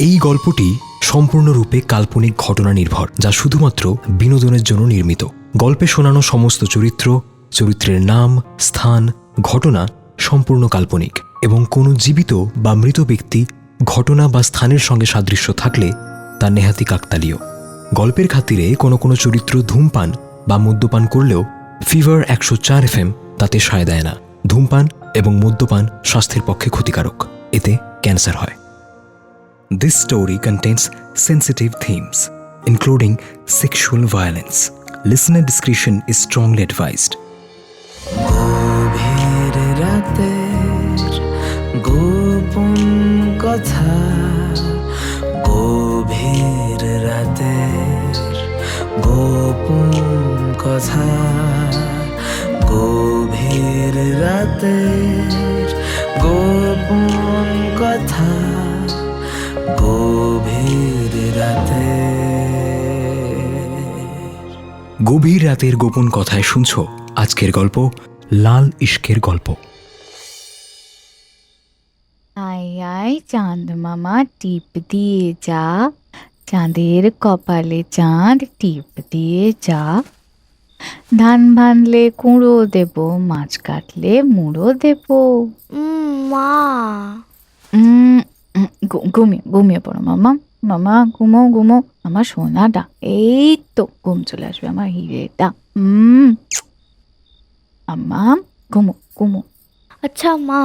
এই গল্পটি সম্পূর্ণরূপে কাল্পনিক ঘটনা নির্ভর, যা শুধুমাত্র বিনোদনের জন্য নির্মিত। গল্পে শোনানো সমস্ত চরিত্র, চরিত্রের নাম, স্থান, ঘটনা সম্পূর্ণ কাল্পনিক এবং কোনো জীবিত বা মৃত ব্যক্তি, ঘটনা বা স্থানের সঙ্গে সাদৃশ্য থাকলে তা নেহাতি কাকতালীয়। গল্পের খাতিরে কোনো কোনো চরিত্র ধূমপান বা মদ্যপান করলেও ফিভার 104 FM তাতে সায় দেয় না। ধূমপান এবং মদ্যপান স্বাস্থ্যের পক্ষে ক্ষতিকারক, এতে ক্যান্সার হয়। This story contains sensitive themes, including sexual violence. Listener discretion is strongly advised. গভীর রাতের গোপন কথা, গভীর রাতের গোপন কথা, গভীর রাতের গোপন কথা, গভীর রাতে। গভীর রাতের গোপন কথায় শুনছ আজকের গল্প, লাল ইশকের গল্প। আয় আয় চাঁদ মামা টিপ দিয়ে যা, চাঁদের কপালে চাঁদ টিপ দিয়ে যা। ধান ভানলে কুঁড়ো দেব, মাছ কাটলে মুড়ো দেব। মা ঘুমিয়ে পড়ো মামা, মামা ঘুমো ঘুমো আমার সোনাটা। এই তো ঘুম চলে আসবে আমার হিরেটা। আম্মা ঘুমো ঘুমো। আচ্ছা মা,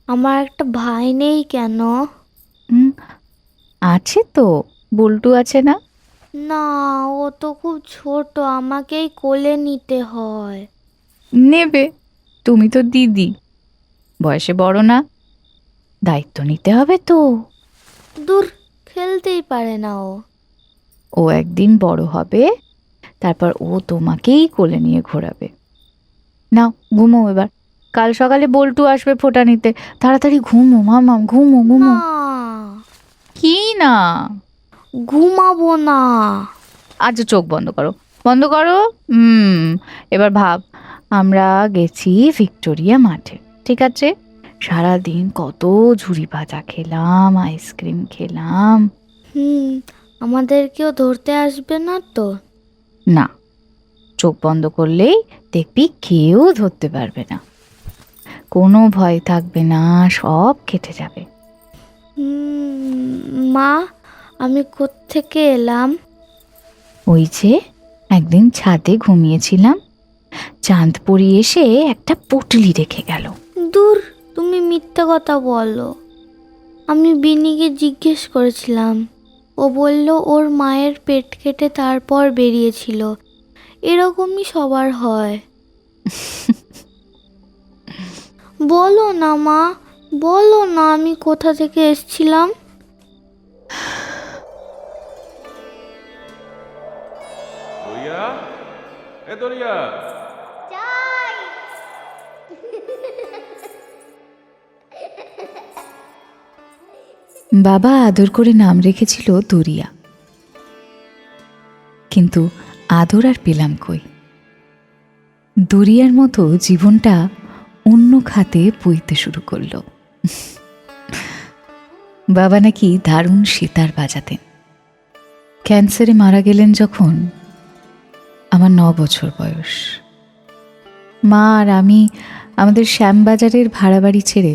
আমার একটা ভাই নেই কেন? আছে তো, বল্টু আছে না? না, ও তো খুব ছোট, আমাকেই কোলে নিতে হয়। নেবে, তুমি তো দিদি, বয়সে বড় না, দায়িত্ব নিতে হবে তো। দূর, খেলতেই পারে না ও। ও একদিন বড় হবে, তারপর ও তোমাকেই কোলে নিয়ে ঘোরাবে। নাও ঘুমো এবার, কাল সকালে বল্টু আসবে ফোঁটা নিতে। তাড়াতাড়ি ঘুমো মামা, ঘুমো ঘুমো। না, কি না? ঘুমাবো না। আজ চোখ বন্ধ করো, বন্ধ করো। এবার ভাব, আমরা গেছি ভিক্টোরিয়া মাঠে, ঠিক আছে? সারাদিন কত ঝুড়ি ভাজা খেলাম, আইসক্রিম খেলাম। আমাদেরকেও ধরতে আসবে না তো? না, চোখ বন্ধ করলেই দেখবি কেউ ধরতে পারবে না, কোনো ভয় থাকবে না, সব কেটে যাবে। মা, আমি কোত্থেকে এলাম? ওই যে একদিন ছাদে ঘুমিয়েছিলাম, চাঁদ পড়ি এসে একটা পটলি রেখে গেল। দূর, তুমি মিথ্যে কথা বলো। আমি বিনিকে জিজ্ঞেস করেছিলাম, ও বলল ওর মায়ের পেট কেটে তারপর বেরিয়েছিল। এরকমই সবার হয়। বলো না মা, বলো না আমি কোথা থেকে এসেছিলাম। দরিয়া, এ দরিয়া। বাবা আদর করে নাম রেখেছিল দরিয়া, কিন্তু আদর আর পেলাম কই। দরিয়ার মতো জীবনটা অন্য খাতে বইতে শুরু করলো। বাবা নাকি দারুণ সেতার বাজাতেন। ক্যান্সারে মারা গেলেন যখন আমার 9 বছর বয়স। মা আর আমি আমাদের শ্যামবাজারের ভাড়া বাড়ি ছেড়ে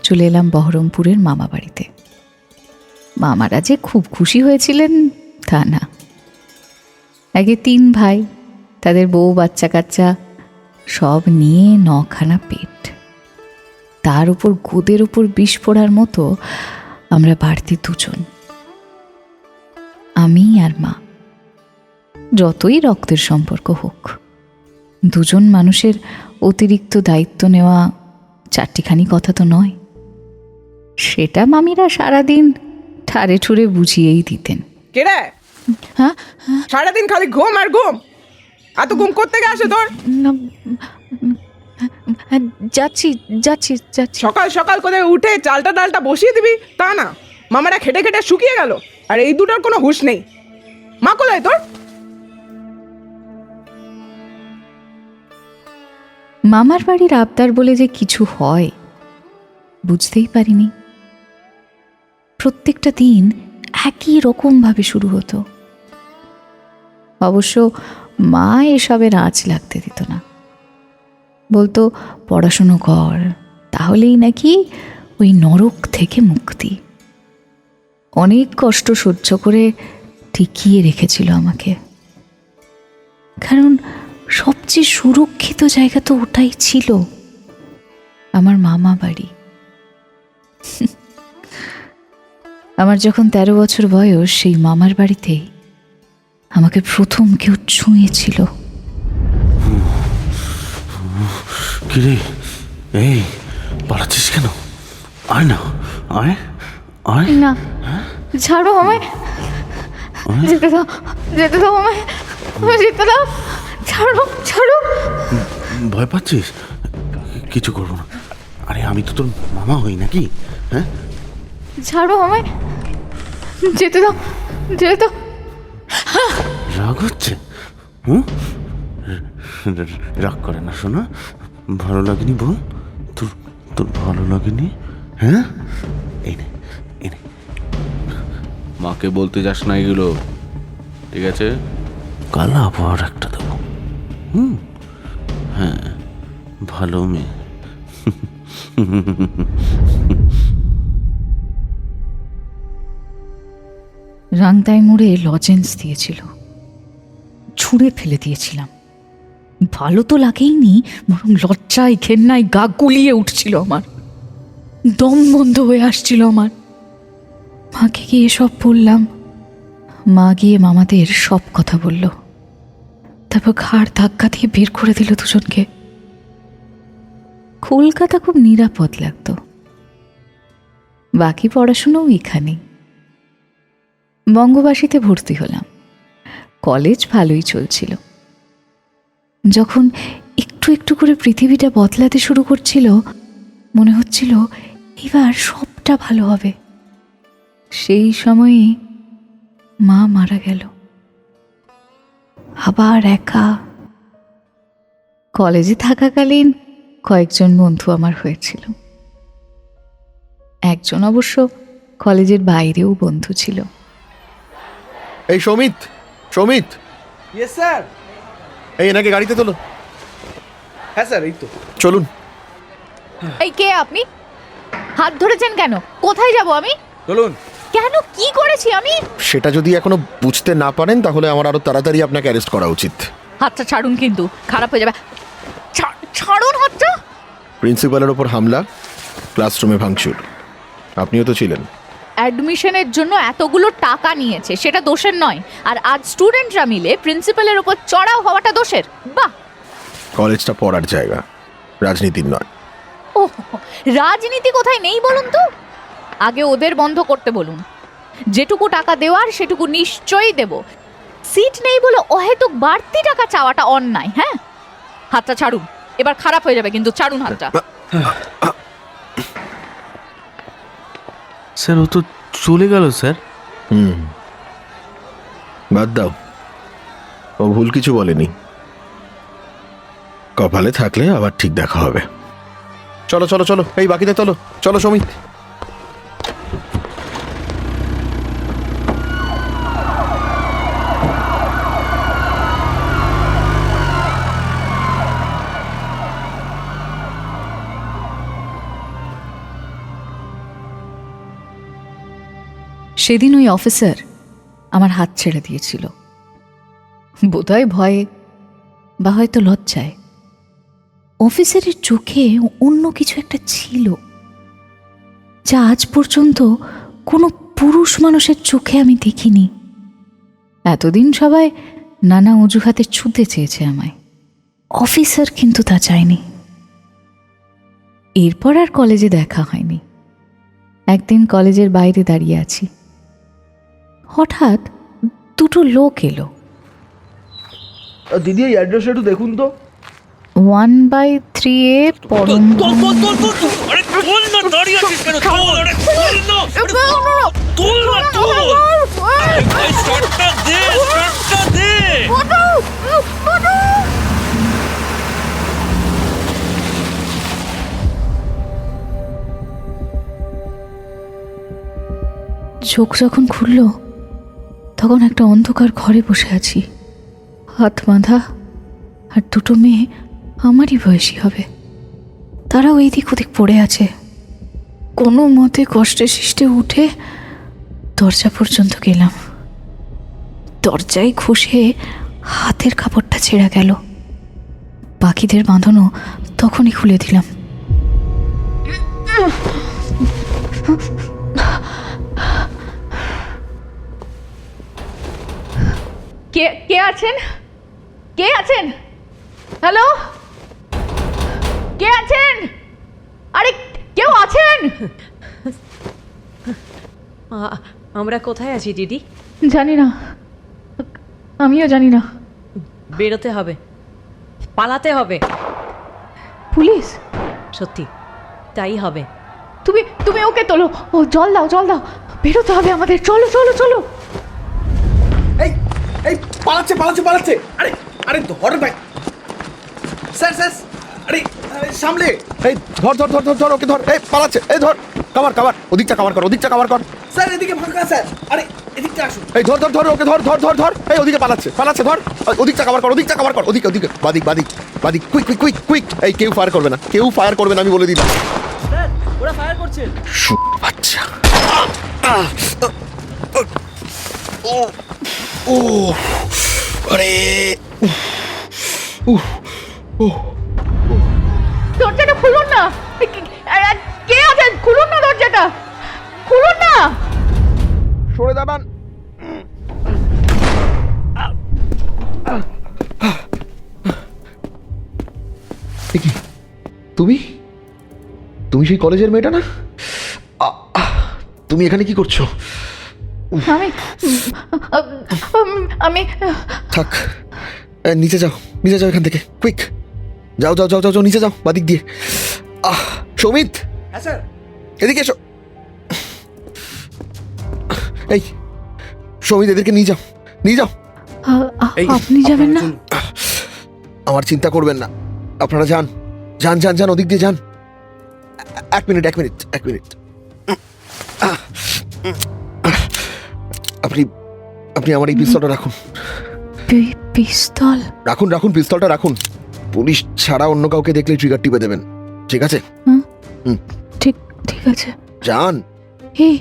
চলে এলাম বহরমপুরের মামা বাড়িতে। মামারা যে খুব খুশি হয়েছিলেন তা না। আগে 3 ভাই, তাদের বউ বাচ্চা কাচ্চা সব নিয়ে 9খানা পেট, তার উপর গোদের উপর বিষ পড়ার মতো আমরা বাড়তি 2 জন, আমি আর মা। যতই রক্তের সম্পর্ক হোক, 2 জন মানুষের অতিরিক্ত দায়িত্ব নেওয়া 4টিখানি কথা তো নয়। সেটা মামিরা সারাদিন ঠারে ঠুরে বুঝিয়েই দিতেন। কেরে? হ্যাঁ, সারাদিন খালি ঘুম আর ঘুম। এত ঘুম করতে আসে তোর? যাচ্ছি যাচ্ছি যাচ্ছি। সকাল সকাল করে উঠে চালটা ডালটা বসিয়ে দিবি তা না, মামারা খেটে খেটে শুকিয়ে গেল, আর এই দুটোর কোনো হুঁশ নেই। মা কোথায় তোর? মামার বাড়ির আবদার বলে যে কিছু হয় বুঝতেই পারিনি। প্রত্যেকটা দিন একই রকমভাবে শুরু হতো। অবশ্য মা এসবের আঁচ লাগতে দিত না, বলতো পড়াশুনো কর, তাহলেই নাকি ওই নরক থেকে মুক্তি। অনেক কষ্ট সহ্য করে টিকিয়ে রেখেছিল আমাকে, কারণ সবচেয়ে সুরক্ষিত জায়গা তো ওটাই ছিল, আমার মামা বাড়ি। আমার যখন 13 বছর বয়স, সেই মামার বাড়িতেই আমাকে প্রথম কেউ ছুঁয়েছিল। কিরে, এই পালাচ্ছিস কেন? আয় না, আয় আয়। না, ছাড়ো আমায়, যেতে দাও, যেতে দাও আমায়, যেতে দাও, ছাড়ো ছাড়ো। ভয় পাচ্ছিস? কিছু করবো না। আরে আমি তো তোর মামা হই নাকি? হ্যাঁ, ছাড়ো আমায়, যেতে দাও, যেতে দাও। রাগ হচ্ছে? হুম, রাগ করে না শোনা। ভালো লাগেনি বল? তোর তোর ভালো লাগেনি? হ্যাঁ, এই নে, এই নে। মাকে বলতে যাস না এগুলো, ঠিক আছে? কাল আবার একটা দেবো। হ্যাঁ, ভালো মেয়ে। রাংতাই মোড়ে লজেন্স দিয়েছিল, ছুঁড়ে ফেলে দিয়েছিলাম। ভালো তো লাগেইনি, বরং লজ্জায় ঘেন্নায় গা গুলিয়ে উঠছিল আমার, দম বন্ধ হয়ে আসছিল আমার। মাকে গিয়ে সব বললাম। মা গিয়ে মামাদের সব কথা বলল, তারপর ঘাড় ধাক্কা দিয়ে বের করে দিল দুজনকে। কলকাতা খুব নিরাপদ লাগতো, বাকি পড়াশুনোও এখানেই। বঙ্গবাসীতে ভর্তি হলাম, কলেজ ভালোই চলছিল। যখন একটু একটু করে পৃথিবীটা বদলাতে শুরু করছিল, মনে হচ্ছিল এবার সবটা ভালো হবে। সেই সময়ে মা মারা গেল, আবার একা। কলেজে থাকাকালীন কয়েকজন বন্ধু আমার হয়েছিল, একজন অবশ্য কলেজের বাইরেও বন্ধু ছিল। এই সমিত, সমিত, ইয়েস স্যার। এই এনাকে গাড়িতে তোলো। হ্যাঁ স্যার, এই তো। চলুন। এই কে আপনি? হাত ধরেছেন কেন? কোথায় যাব আমি? চলুন। কেন, কি করেছি আমি? সেটা যদি এখনো বুঝতে না পারেন তাহলে আমার আরো তাড়াতাড়ি আপনাকে অ্যারেস্ট করা উচিত। হাতটা ছাড়ুন, কিন্তু খারাপ হয়ে যাবে। ছাড়ুন হাতটা। প্রিন্সিপালের ওপর হামলা, ক্লাসরুমে ভাঙচুর, আপনিও তো ছিলেন। অ্যাডমিশনের জন্য এতগুলো টাকা নিয়েছে, সেটা দোষের নয়, আর আজ স্টুডেন্টরা মিলে প্রিন্সিপালের ওপর চড়াও হওয়াটা দোষের। বাহ! কলেজটা পড়ার জায়গা, রাজনীতির নয়। ও, রাজনীতি কোথায় নেই বলুন তো? আগে ওদের বন্ধ করতে বলুন। যেটুকু টাকা দেওয়ার সেটুকু নিশ্চয়ই দেব। সিট নেই বলে অহেতুক বাড়তি টাকা চাওয়াটা অন্যায়। হ্যাঁ, হাতটা ছাড়ুন, এবার খারাপ হয়ে যাবে কিন্তু। ছাড়ুন হাতটা। স্যার, ও তো চলে গেল স্যার। বাদ দাও, ও ভুল কিছু বলেনি। কপালে থাকলে আবার ঠিক দেখা হবে। চলো চলো চলো, এই বাকিতে চলো, চলো সমিত। সেদিন ওই অফিসার আমার হাত ছেড়ে দিয়েছিল, বোধহয় ভয়ে বা হয়তো লজ্জায়। অফিসারের চোখে অন্য কিছু একটা ছিল, যা আজ পর্যন্ত কোনো পুরুষ মানুষের চোখে আমি দেখিনি। এতদিন সবাই নানা অজুহাতে ছুঁতে চেয়েছে আমায়, অফিসার কিন্তু তা চায়নি। এরপর আর কলেজে দেখা হয়নি। একদিন কলেজের বাইরে দাঁড়িয়ে আছি, হঠাৎ দুটো লোক এলো। দিদি, এই অ্যাড্রেসটা একটু দেখুন তো। 1/3A পরম। চোখ যখন খুলল তখন একটা অন্ধকার ঘরে বসে আছি, হাত বাঁধা, আর দুটো মেয়ে আমারই বয়সী হবে। তারাও এইদিক ওদিক পড়ে আছে। কোনো মতে কষ্টে সৃষ্টে উঠে দরজা পর্যন্ত গেলাম। দরজায় ঘষে হাতের কাপড়টা ছেঁড়া গেল। বাকিদের বাঁধানো তখনই খুলে দিলাম। কে কে আছেন? কে আছেন? হ্যালো, কে আছেন? আরে কেউ আছেন? আমরা কোথায় আছি দিদি? জানি না, আমিও জানি না। বেরোতে হবে, পালাতে হবে। পুলিশ? সত্যি তাই হবে। তুমি তুমি ওকে তোলো। ও জল দাও, জল দাও, বেরোতে হবে আমাদের। চলো চলো চলো। এই এই পালাচ্ছে পালাচ্ছে পালাচ্ছে। আরে আরে ধর ভাই, স্যার স্যার, আরে আরে, সামলে। এই ধর ধর ধর ধর ধর ওকে ধর। এই পালাচ্ছে, এই ধর, কাভার কাভার, ওদিকটা কাভার কর, ওদিকটা কাভার কর। স্যার এদিকে ফাঁকা স্যার। আরে এদিকটা আসুন। এই ধর ধর ধর ওকে ধর ধর ধর ধর। এই ওদিকে পালাচ্ছে পালাচ্ছে, ধর। ওদিকটা কাভার কর, ওদিকটা কাভার কর, ওদিকে ওদিকে, বাদিক বাদিক বাদিক, কুইক কুইক কুইক কুইক। এই কেউ ফায়ার করবে না, কেউ ফায়ার করবে না, আমি বলে দিলাম। স্যার ওরা ফায়ার করছে। বাচ্চা। ও ও আরে দরজাটা খুলুন না। কে আছেন? খুলুন না দরজাটা, খুলুন না। সরে দাঁড়ান। কি তুমি তুমি সেই কলেজের মেয়েটা না? তুমি এখানে কি করছো? আমি আমি থাক, নিচে যাও, নিচে যাও এখান থেকে, কুইক যাও যাও যাও যাও যাও, নিচে যাও বাদিক দিয়ে। সৌমিত, হ্যাঁ স্যার। এদিকে এসো। এই সৌমিত, এদেরকে নিয়ে যাও, নিয়ে যাও। আপনি যাবেন না? আমার চিন্তা করবেন না, আপনারা যান যান যান যান, ওদিক দিয়ে যান। এক মিনিট এক মিনিট এক মিনিট। আপনি আপনি আমার এই পিস্তলটা রাখুন। পিস্তল? রাখুন রাখুন, পিস্তলটা রাখুন। পুলিশ ছাড়া অন্য কাউকে দেখলে ট্রিগার টিপে দেবেন, ঠিক আছে? ঠিক ঠিক আছে। যান। এই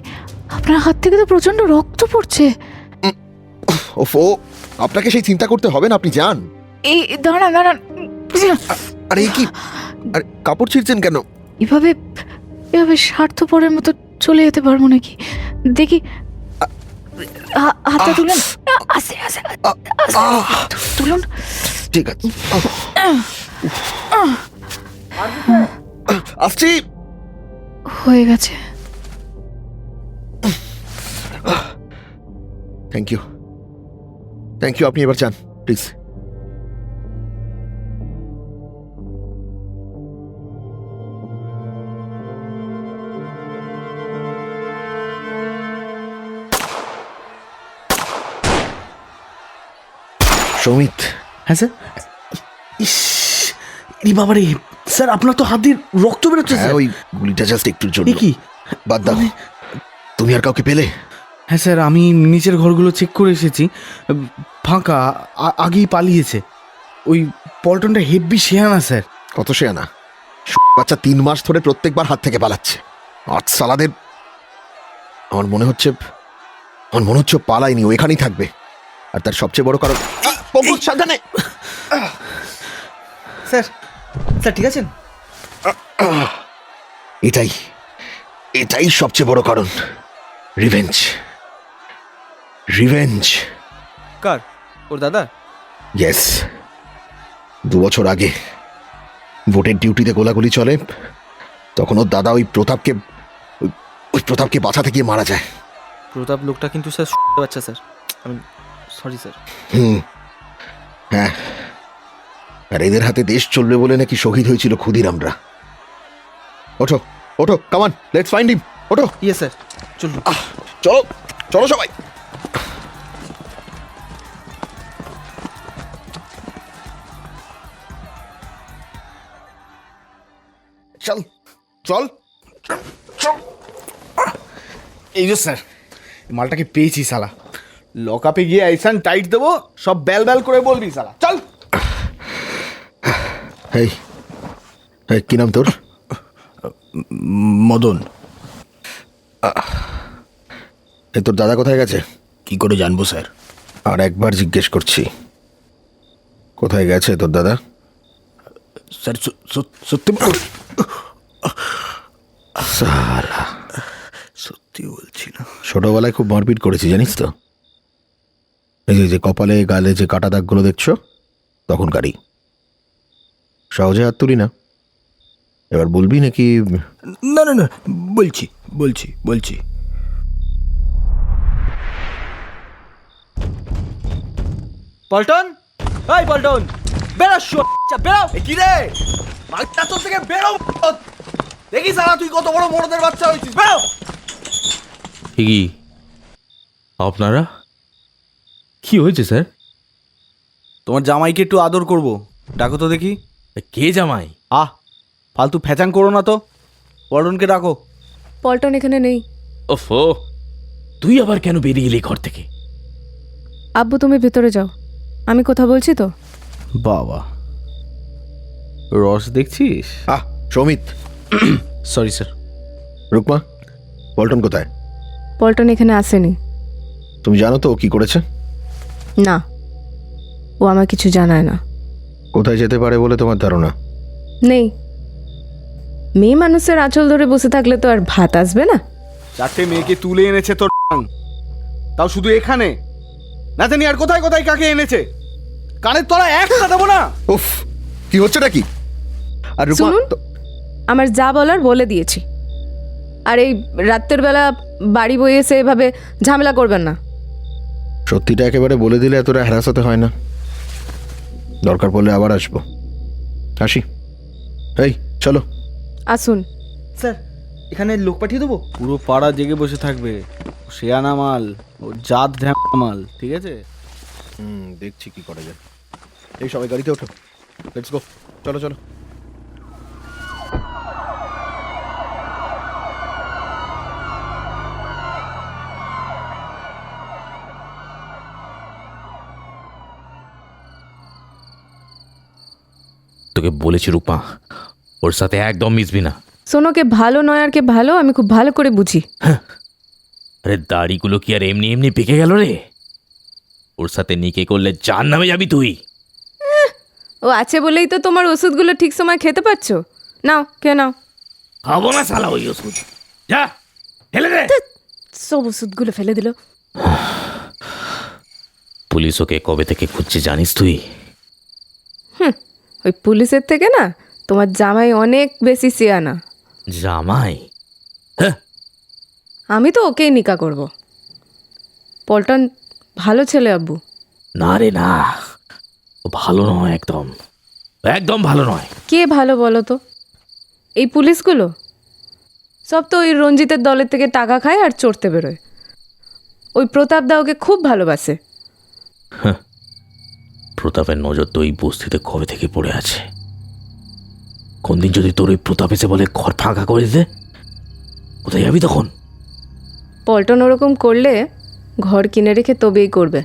আপনার হাত থেকে তো প্রচন্ড রক্ত পড়ছে। ওফো, আপনাকে সেই চিন্তা করতে হবে না, আপনি যান। এই দাঁড়ান দাঁড়ান। আরে কি, আরে কাপড় ছিঁড়ছেন কেন? এভাবে এভাবে স্বার্থপরের মতো চলে যেতে পারবো নাকি? দেখি, হাতটা তুলুন। আস্তে আস্তে তুলুন। ঠিক আছে, আসছি। হয়ে গেছে। থ্যাংক ইউ থ্যাংক ইউ, আপনি এবার যান প্লিজ। সৌমিত। হ্যাঁ স্যার। ইস, রে বাবা রে স্যার, আপনার তো হাত দিয়ে রক্ত বেরোচ্ছে স্যার। ওই গুলিটা জাস্ট একটুর জন্য। এ কি? বাদ দাও, তুমি আর কাউকে পেলে? হ্যাঁ স্যার, আমি নিচের ঘরগুলো চেক করে এসেছি, ফাঁকা, আগেই পালিয়েছে। ওই পল্টনটা হেব্বি শেয়ানা স্যার। কত শেয়ানা? বাচ্চা 3 মাস ধরে প্রত্যেকবার হাত থেকে পালাচ্ছে। আজ সালাদের আমার মনে হচ্ছে পালায়নি, ও এখানেই থাকবে। আর তার সবচেয়ে বড় কারণ, সাবধানে। স্যার স্যার ঠিক আছেন? এটাই এটাই সবচেয়ে বড় কারণ, রিভেঞ্জ। রিভেঞ্জ। কার? ওর দাদা? ইয়েস, 2 বছর আগে ভোটের ডিউটিতে গোলাগুলি চলে, তখন ওর দাদা ওই প্রতাপকে বাঁচাতে গিয়ে মারা যায়। প্রতাপ লোকটা কিন্তু স্যার বাচ্চা স্যার, আমি সরি স্যার। হ্যাঁ, আর এদের হাতে দেশ চলবে বলে নাকি শহীদ হয়েছিল ক্ষুদিরামরা। ওঠো ওঠো, কামান, লেটস ফাইন্ড হিম। ওঠো। ইয়ে স্যার, চলুন। চলো চলো সবাই। চল চল চল। এই যে স্যার, মালটাকে পেয়েছি শালা। লকআপে গিয়ে আইসান টাইট দেবো, সব ব্যাল ব্যাল করে বলবি শালা। চল। এই এই কি নাম তোর? মদন। এই তোর দাদা কোথায় গেছে? কি করে জানবো স্যার? আর একবার জিজ্ঞেস করছি, কোথায় গেছে তোর দাদা? স্যার সত্যি সালা, সত্যি বলছি না। ছোটবেলায় খুব মারপিট করেছি জানিস তো। এই যে কপালে গালে যে কাটা দাগগুলো দেখছো, তখনকারই। সহজে হাত তুলি না। এবার বলবি নাকি? না না না, বলছি বলছি বলছি। পল্টন, এই পল্টন, বেরো বেরো। কি রে মালটা তোর থেকে বেরো। দেখি শালা তুই কত বড় মোড়দের বাচ্চা হয়েছিস। বেরো। কি আপনারা? কি হয়েছে স্যার? তোমার জামাইকে একটু আদর করব, ডাকো তো দেখি। কে জামাই? ফালতু ফ্যাচাং করো না তো, পল্টনকে ডাকো। পল্টন এখানে নেই। ওফো, তুই আবার কেন বেরিয়ে এলি ঘর থেকে? আব্বু তুমি ভেতরে যাও, আমি কথা বলছি তো। বাবা, রস দেখছিস? সৌমিত। Sorry sir. রুকমা, পল্টন কোথায়? পল্টন এখানে আসেনি। তুমি জানো তো ও কি করেছে? না, ও আমার কিছু জানায় না। কোথায় যেতে পারে বলে তোমার ধারণা? নেই। মেয়ে মানুষের আঁচল ধরে বসে থাকলে তো আর ভাত আসবে না। 4টে মেয়েকে তুলে এনেছে তোর, তাও শুধু এখানে না জানি আর কোথায় কোথায় কাকে এনেছে। কানের তলা একটা দেবো না। উফ, কি হচ্ছেটা কি? আর রুকমা শুনুন, আমার যা বলার বলে দিয়েছি। আর এই রাতের বেলা বাড়ি বয়ে এসে এভাবে ঝামেলা করবেন না। সত্যিটা একেবারে বলে দিলে এতটা হ্যারাস হতে হয় না। দরকার পড়লে আবার আসবো। আসি। এই চলো। আসুন। স্যার, এখানে লোক পাঠিয়ে দেবো? পুরো পাড়া জেগে বসে থাকবে। শেয়ানা মাল, ও জাত মাল, ঠিক আছে? দেখছি কি করা যায়। এই সবাই গাড়িতে ওঠো, লেটস গো। চলো চলো। তোকে বলেছি রূপা, ওর সাথে একদম মিশবি না। সোনোকে ভালো নয় আর কে ভালো আমি খুব ভালো করে বুঝি। আরে দাড়িগুলো কি আর এমনি এমনি পেকে গেল রে? ওর সাথে নিকে করলে জান নামে যাবি তুই। ও আছে বলেই তো তোমার ওষুধগুলো ঠিক সময় খেতে পারছো। নাও, কে নাও। খাবো না শালা ওই ওষুধ, যা ফেলে দে। সব ওষুধগুলো ফেলে দিল। পুলিশ ওকে কবে থেকে খুঁজছে জানিস তুই? ওই পুলিশের থেকে না তোমার জামাই অনেক বেশি সিয়ানা। জামাই? আমি তো ওকেই নিকা করব। পল্টন ভালো ছেলে আব্বু। না রে না, ও ভালো নয়, একদম একদম ভালো নয়। কে ভালো বলো তো? এই পুলিশগুলো সব তো ওই রঞ্জিতের দলের থেকে টাকা খায় আর চড়তে বেরোয়। ওই প্রতাপ দা ওকে খুব ভালোবাসে। প্রতাপের নজর তো এই বস্তিতে কবে থেকে পড়ে আছে। কোন দিন যদি তোর ওই প্রতাপ এসে বলে ঘর ফাঁকা করে দে, কোথায় যাবি তখন? পল্টন ওরকম করলে ঘর কিনে রেখে তবেই করবে।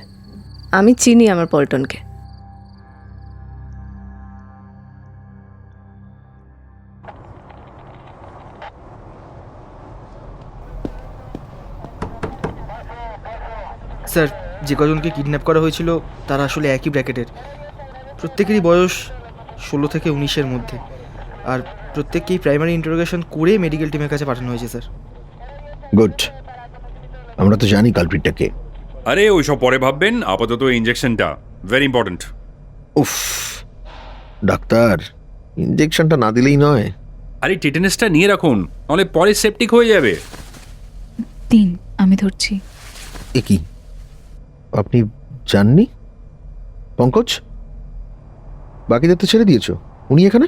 আমি চিনি আমার পল্টনকে। স্যার, যে কজনকে কিডন্যাপ করা হয়েছিল তারা আসলে একই ব্র্যাকেটের। প্রত্যেকেরই বয়স 16 থেকে 19-এর মধ্যে। আর প্রত্যেককেই প্রাইমারি ইন্টারোগেশন করে মেডিকেল টিমের কাছে পাঠানো হয়েছে স্যার। গুড। আমরা তো জানি কালপ্রিটটা কে। আরে ওইসব পরে ভাববেন, আপাতত ইঞ্জেকশনটা ভেরি ইম্পর্ট্যান্ট। উফ ডাক্তার, ইঞ্জেকশনটা না দিলেই নয়। আরে টিটেনাসটা নিয়ে রাখুন, নাহলে পরে সেপটিক হয়ে যাবে। দিন, আমি ধরছি। এ কি, আপনি জাননি? পঙ্কজ, বাকিদের তো ছেড়ে দিয়েছো, উনি এখানে?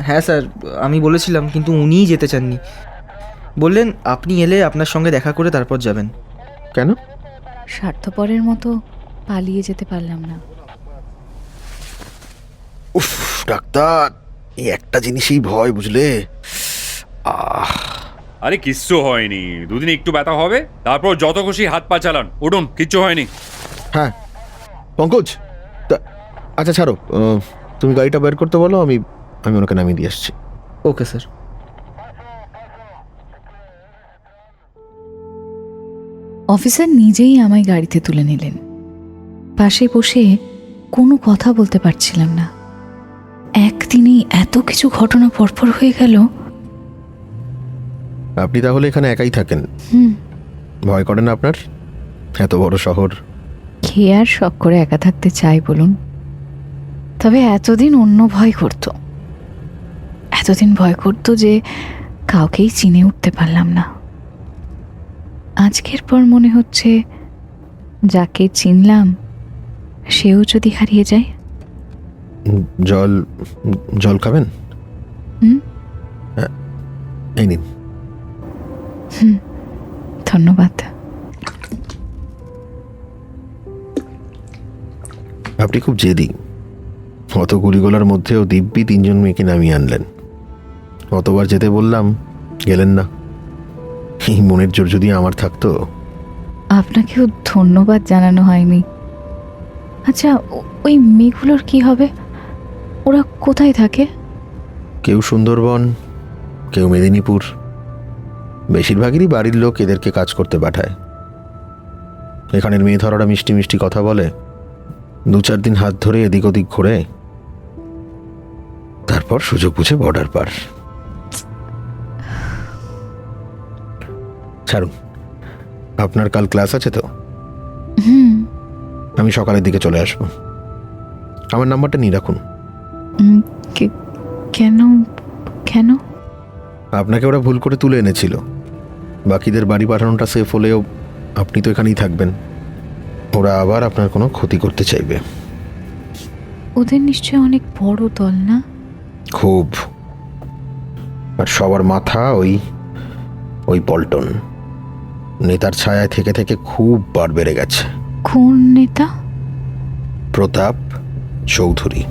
হ্যাঁ স্যার, আমি বলেছিলাম কিন্তু উনিই যেতে চাননি। বললেন আপনি এলে আপনার সঙ্গে দেখা করে তারপর যাবেন। কেন? স্বার্থপরের মতো পালিয়ে যেতে পারলাম না। উফ ডাক্তার, এই একটা জিনিসই ভয়, বুঝলে? আরে কিচ্ছু হয়নি, দুদিন একটু ব্যথা হবে, তারপর যত খুশি হাত পা চালান, উঠুন, কিচ্ছু হয়নি। হ্যাঁ পঙ্কজ, আচ্ছা ছাড়ো, তুমি গাড়িটা বের করতে বলো, আমি ওনাকে নামিয়ে দিয়ে আসছি। Okay sir. অফিসার নিজেই আমায় গাড়িতে তুলে নিলেন। পাশে বসে কোনো কথা বলতে পারছিলাম না। একদিনেই এত কিছু ঘটনা পরপর হয়ে গেল। আপনি তাহলে এখানে একাই থাকেন? ভয় করে না আপনার? এত বড় শহর। কে আর শখ করে একা থাকতে চাই বলুন? তবে এতদিন অন্য ভয় করত, এতদিন ভয় করত যে কাউকেই চিনে উঠতে পারলাম না। আজকের পর মনে হচ্ছে যাকে চিনলাম সেও যদি হারিয়ে যায়। জল খাবেন? এই নিন। ধন্যবাদ। আপনি খুব জেদি। অত গুলিগোলার মধ্যেও দিব্যি 3 জন মেয়েকে নামিয়ে আনলেন। অতবার যেতে বললাম, গেলেন না। এই মনের জোর যদি আমার থাকতো। আপনাকেও ধন্যবাদ জানানো হয়নি। আচ্ছা, ওই মেয়েগুলোর কি হবে? ওরা কোথায় থাকে? কেউ সুন্দরবন, কেউ মেদিনীপুর। বেশিরভাগেরই বাড়ির লোক এদেরকে কাজ করতে পাঠায়। এখানের মেয়ে ধরারা মিষ্টি মিষ্টি কথা বলে, 2-4 দিন হাত ধরে এদিক ওদিক ঘুরে, তারপর সুযোগ বুঝে বর্ডার পার। ছাড়ুন, আপনার কাল ক্লাস আছে তো? আমি সকালের দিকে চলে আসবো। আমার নাম্বারটা নিয়ে রাখুন। কেন কেন? আপনাকে ওরা ভুল করে তুলে এনেছিল। বাকিদের বাড়ি পাঠানোটা সেফ হলেও আপনি তো এখানেই থাকবেন। ওরা আবার আপনার কোনো ক্ষতি করতে চাইবে। ওদের নিশ্চয় অনেক বড় দল, না? খুব। আর সবার মাথা ওই পল্টন। নেতার ছায়ায় থেকে থেকে খুব বার বেড়ে গেছে। কোন নেতা? প্রতাপ চৌধুরী।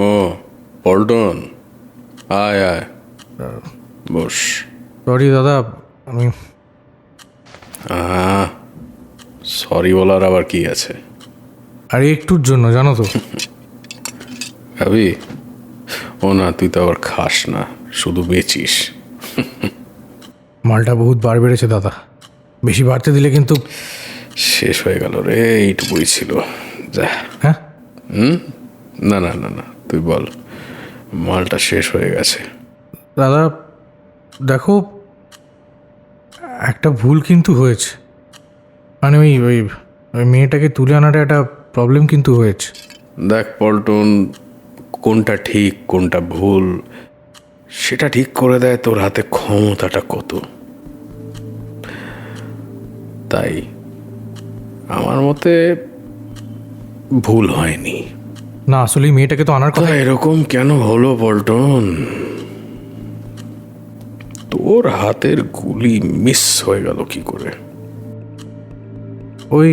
ও পল্টন, আয় আয়, বস। সরি দাদা, আমি সরি বলার আবার কি আছে? আরে একটুর জন্য, জানো তো। খাবি? ও না, তুই তো আবার খাস না, শুধু বেচিস। মালটা বহুত বার বেড়েছে দাদা, বেশি বাড়তে দিলে কিন্তু। শেষ হয়ে গেল রে, এইটুকুই ছিল। যা। হ্যাঁ? না না না না, তুই বল। মালটা শেষ হয়ে গেছে। দাদা দেখো, একটা ভুল কিন্তু হয়েছে। মানে ওই ওই ওই মেয়েটাকে তুলে আনাটা একটা প্রবলেম কিন্তু হয়েছে। দেখ পল্টন, কোনটা ঠিক কোনটা ভুল সেটা ঠিক করে দেয় তোর হাতে ক্ষমতাটা কত। তাই আমার মতে ভুল হয়নি। না, আসলে মেয়েটাকে তো আনার কথা। এরকম কেন হলো পল্টন? তোর হাতের গুলি মিস হয়ে গেল কি করে? ওই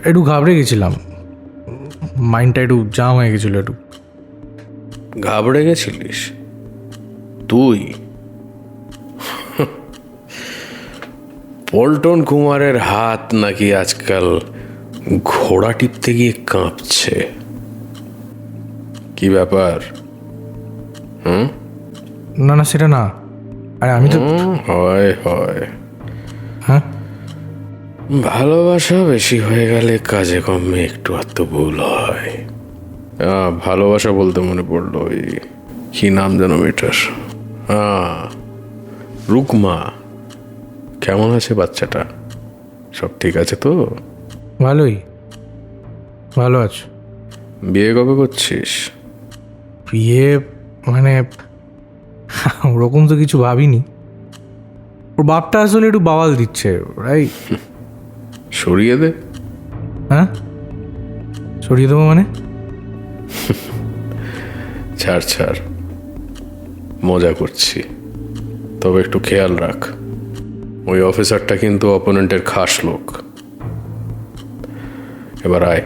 একটু ঘাবড়ে গেছিলাম, মাইন্ডটা একটু জাম হয়ে গেছিল একটু। ঘাবড়ে গেছিলিস তুই? পল্টন কুমারের হাত নাকি আজকাল ঘোড়া টিপতে গিয়ে কাঁপছে? কি ব্যাপার? না না, সেটা না। আরে আমি তো হয় হয়। হ্যাঁ, ভালোবাসা বেশি হয়ে গেলে কাজে কমে একটু আধটু ভুল হয়। ভালোবাসা বলতে মনে পড়লো, ওই কি নাম যেন মেয়েটার? রুকমা। কেমন আছে বাচ্চাটা? সব ঠিক আছে তো? ভালোই, ভালো আছো। বিয়ে কবে করছিস? বিয়ে মানে ওরকম তো কিছু ভাবিনি। ওর বাপটা আসলে একটু বাওয়াল দিচ্ছে, রাইট? সরিয়ে দে। হ্যাঁ, সরিয়ে দেবো মানে? ছাড় ছাড়, মজা করছি। তবে একটু খেয়াল রাখ, ওই অফিসারটা কিন্তু অপোনেন্টের খাস লোক। এবার আয়,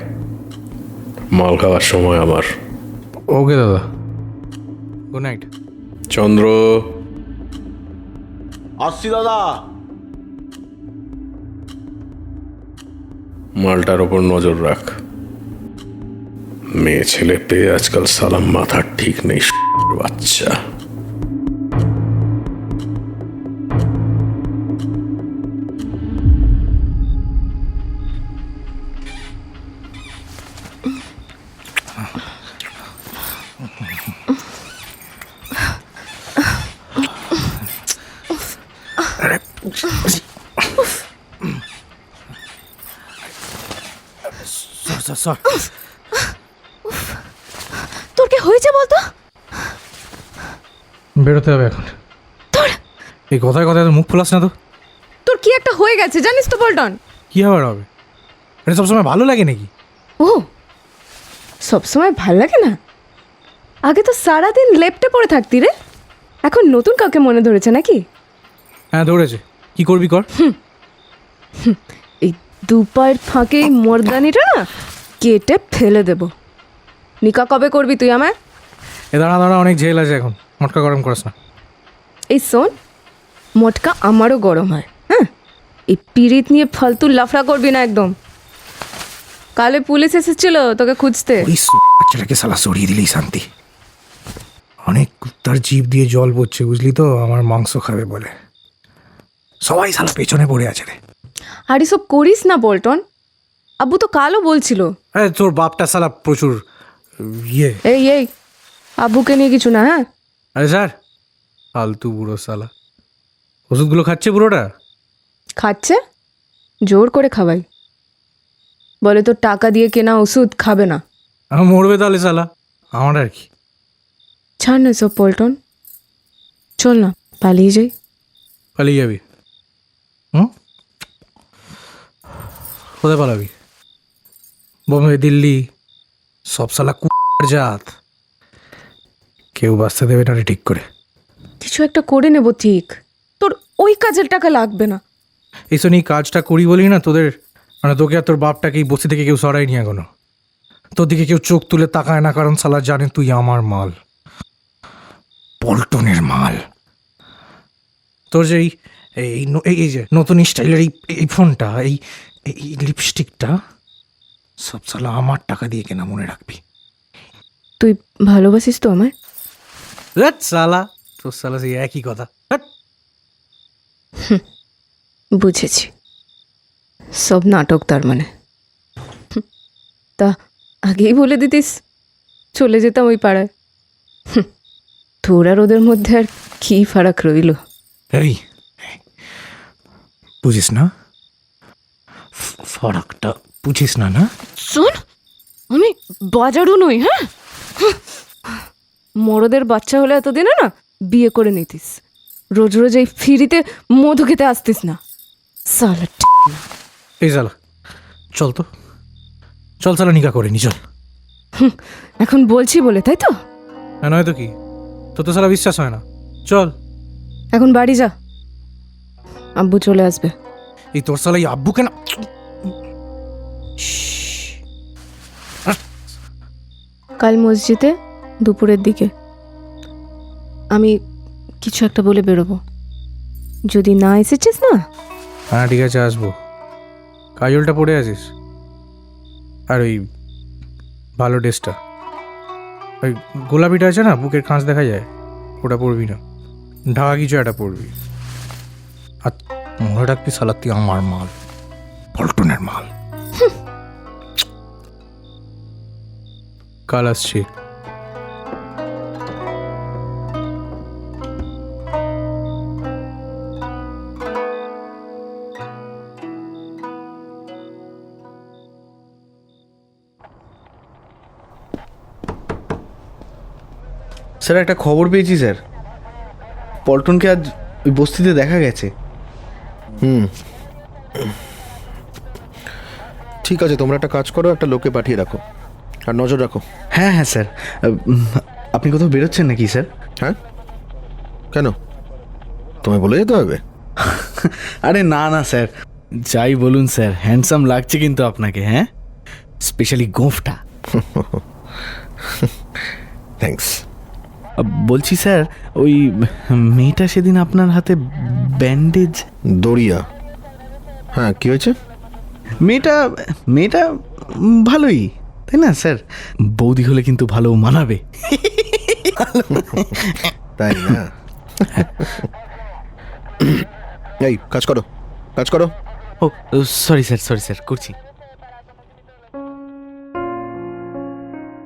মাল খাওয়ার সময় আমার। ওকে দাদা, গুড নাইট। চন্দ্র, আসছি দাদা। মালটার ওপর নজর রাখ। মেয়ে ছেলে পেয়ে আজকাল সালাম মাথার ঠিক নেই, বাচ্চা। তোর কি হয়েছে বলতো? বেরোতে হবে এখন। এই কথায় কথায় তো মুখ ফোলাস না তো। তোর কি একটা হয়ে গেছে জানিস তো পল্টন? কি আবার হবে? এটা সবসময় ভালো লাগে নাকি? ও সবসময় ভাল লাগে না? আগে তো সারাদিন লেপ্টে পড়ে থাকতি রে, এখন নতুন কাউকে মনে ধরেছে নাকি? হ্যাঁ ধরেছে, কি করবি কর। এই দুপায়ের ফাঁকে এই মর্দানিটা না কেটে ফেলে দেব। নিকা কবে করবি তুই আমায়? এ দাঁড়া দাঁড়া, অনেক ঝেল আছে এখন, মটকা গরম করাস না। এই শোন, মটকা আমারও গরম হয়। হ্যাঁ, এই পিরিত নিয়ে ফালতু লাফড়া করবি না একদম। কালে পুলিশ এসেছিল তোকে খুঁজতে। বাচ্চাটাকে সালা সরিয়ে দিলেই শান্তি। অনেক তার জিভ দিয়ে জল পড়ছে বুঝলি তো, আমার মাংস খাবে বলে। সবাই সালা পেছনে পড়ে আছে রে। আর এসব করিস না পল্টন, আব্বু তো কালও বলছিল। হ্যাঁ তোর বাপটা সালা প্রচুর ইয়ে। এই এই আব্বুকে নিয়ে কিছু না। হ্যাঁ আরে স্যার, ফালতু বুড়ো সালা। ওষুধগুলো খাচ্ছে বুড়োটা? খাচ্ছে, জোর করে খাওয়াই। বলে তো টাকা দিয়ে কেনা ওষুধ খাবে না। আমি মরবে তাহলে সালা, আমার আর কি। ছাড় না সব পল্টন, চল না পালিয়ে যাই। পালিয়ে যাবি? হুম, কোথায় পালাবি? বোম্বে, দিল্লি, সব সালা জাত, কেউ বাঁচতে দেবে না রে ঠিক করে। কিছু একটা করে নেব ঠিক, তোর ওই কাজের টাকা লাগবে না। এইসব নিয়ে কাজটা করি বলি না তোদের, মানে তোকে আর তোর বাপটাকে এই বসে থেকে কেউ সরাই নি এখনো। তোর দিকে কেউ চোখ তুলে তাকায় না, কারণ সালা জানে তুই আমার মাল, পল্টনের মাল। তোর যে এই যে নতুন স্টাইলের এই ফোনটা, এই লিপস্টিকটা, সব সালা আমার টাকা দিয়ে কেনা, মনে রাখবি। তুই ভালোবাসিস তো আমায়? সালা তোর সালা সেই একই কথা। বুঝেছি, সব নাটক তার মানে। তা আগেই বলে দিতিস, চলে যেতাম ওই পাড়ায়। তোর আর ওদের মধ্যে আর কি ফারাক রইল? এই বুঝিস না ফারাকটা, বুঝিস না? না শোন, আমি বাজারও নই। হ্যাঁ, মরদের বাচ্চা হলে এতদিনে না বিয়ে করে নিতিস, রোজ রোজ এই ফিরিতে মধু খেতে আসতিস না সালা। এই সালা চল তো, চল সালা নিকা করে নি, চল। এখন বলছি বলে তাই তো? না নয় তো কি, তোর তো সালা বিশ্বাস হয় না। চল এখন বাড়ি যা, আব্বু চলে আসবে। এই তোর সালা এই আব্বু কেন? কাল মসজিদে দুপুরের দিকে আমি কিছু একটা বলে বেরোবো, যদি না এসেছিস না। হ্যাঁ ঠিক আছে, আসবো। কাজলটা পরে আছিস, আর ওই ভালো ড্রেসটা, ওই গোলাপিটা আছে না, বুকের খাঁজ দেখা যায়, ওটা পরবি না, ঢাকা কিছু একটা পরবি। আর মনে রাখবি সালা তুই আমার মাল, পল্টনের মাল। কাল আসছি। স্যার একটা খবর পেয়েছি স্যার, পল্টনকে আজ ওই বস্তিতে দেখা গেছে। ঠিক আছে, তোমরা একটা কাজ করো, একটা লোককে পাঠিয়ে রাখো আর নজর রাখো। হ্যাঁ হ্যাঁ স্যার, আপনি কোথাও বেরোচ্ছেন নাকি স্যার? হ্যাঁ, কেন? তোমায় বলে যেতে হবে? আরে না না স্যার, যাই বলুন স্যার, হ্যান্ডসাম লাগছে কিন্তু আপনাকে। হ্যাঁ, স্পেশালি গোঁফটা। থ্যাঙ্কস। বলছি স্যার, ওই মেয়েটা সেদিন আপনার হাতে ব্যান্ডেজ। দড়িয়া? হ্যাঁ, কি হয়েছে? মেয়েটা মেয়েটা ভালোই, তাই না স্যার? বৌদি হলে কিন্তু ভালো মানাবে। তাই না? এই কাজ করো, কাজ করো। ও সরি স্যার, সরি স্যার, করছি।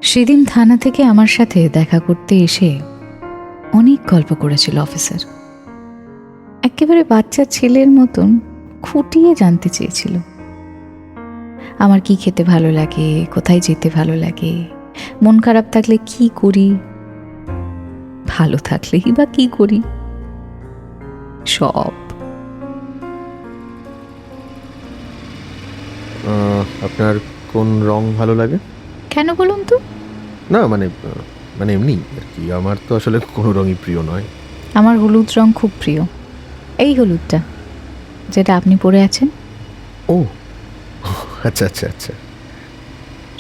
সেদিন থানা থেকে আমার সাথে দেখা করতে এসে অনেক গল্প করেছিল অফিসার। একেবারে বাচ্চা ছেলের মতন খুঁটিয়ে জানতে চেয়েছিল আমার কি খেতে ভালো লাগে, কোথায় যেতে ভালো লাগে, মন খারাপ থাকলে কি করি, ভালো থাকলেই বা কি করি, সব। আপনার কোন রং ভালো লাগে? কেন বলুন তো? না মানে মানে এমনি আর কি, আমার তো আসলে কোনো রঙই প্রিয় নয়। আমার হলুদ রং খুব প্রিয়। এই হলুদটা যেটা আপনি পরে আছেন। ও আচ্ছা আচ্ছা আচ্ছা।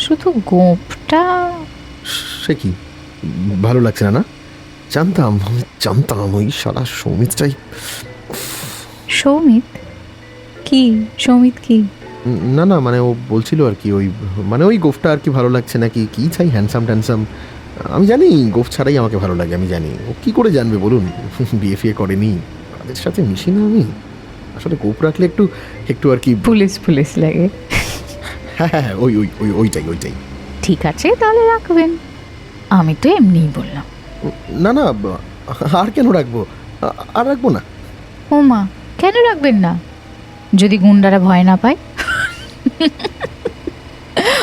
শুধু গোঁপটা সে কি ভালো লাগছে না? না জানতাম, আমি জানতাম ওই সারা সৌমিতটাই। সৌমিত? কি সৌমিত কি? না না মানে ও বলছিল আর কি, ওই মানে ওই গোফটা আর কি ভালো লাগছে নাকি কি চাই, হ্যান্ডসাম ট্যান্ডসাম। আমি জানি গোফ ছাড়াই আমাকে ভালো লাগে, আমি জানি। ও কি করে জানবে বলুন, বিয়ে ফিয়ে করেনি, তাদের সাথে মিশি না আমি। আসলে গোফ রাখলে একটু একটু আর কি পুলিশ পুলিশ লাগে। হ্যাঁ হ্যাঁ ওই ওই ওই ওইটাই ওইটাই। ঠিক আছে তাহলে রাখবেন, আমি তো এমনিই বললাম। না না আর কেন রাখবো, আর রাখবো না। ও মা, কেন রাখবেন না? যদি গুন্ডারা ভয় না পায়।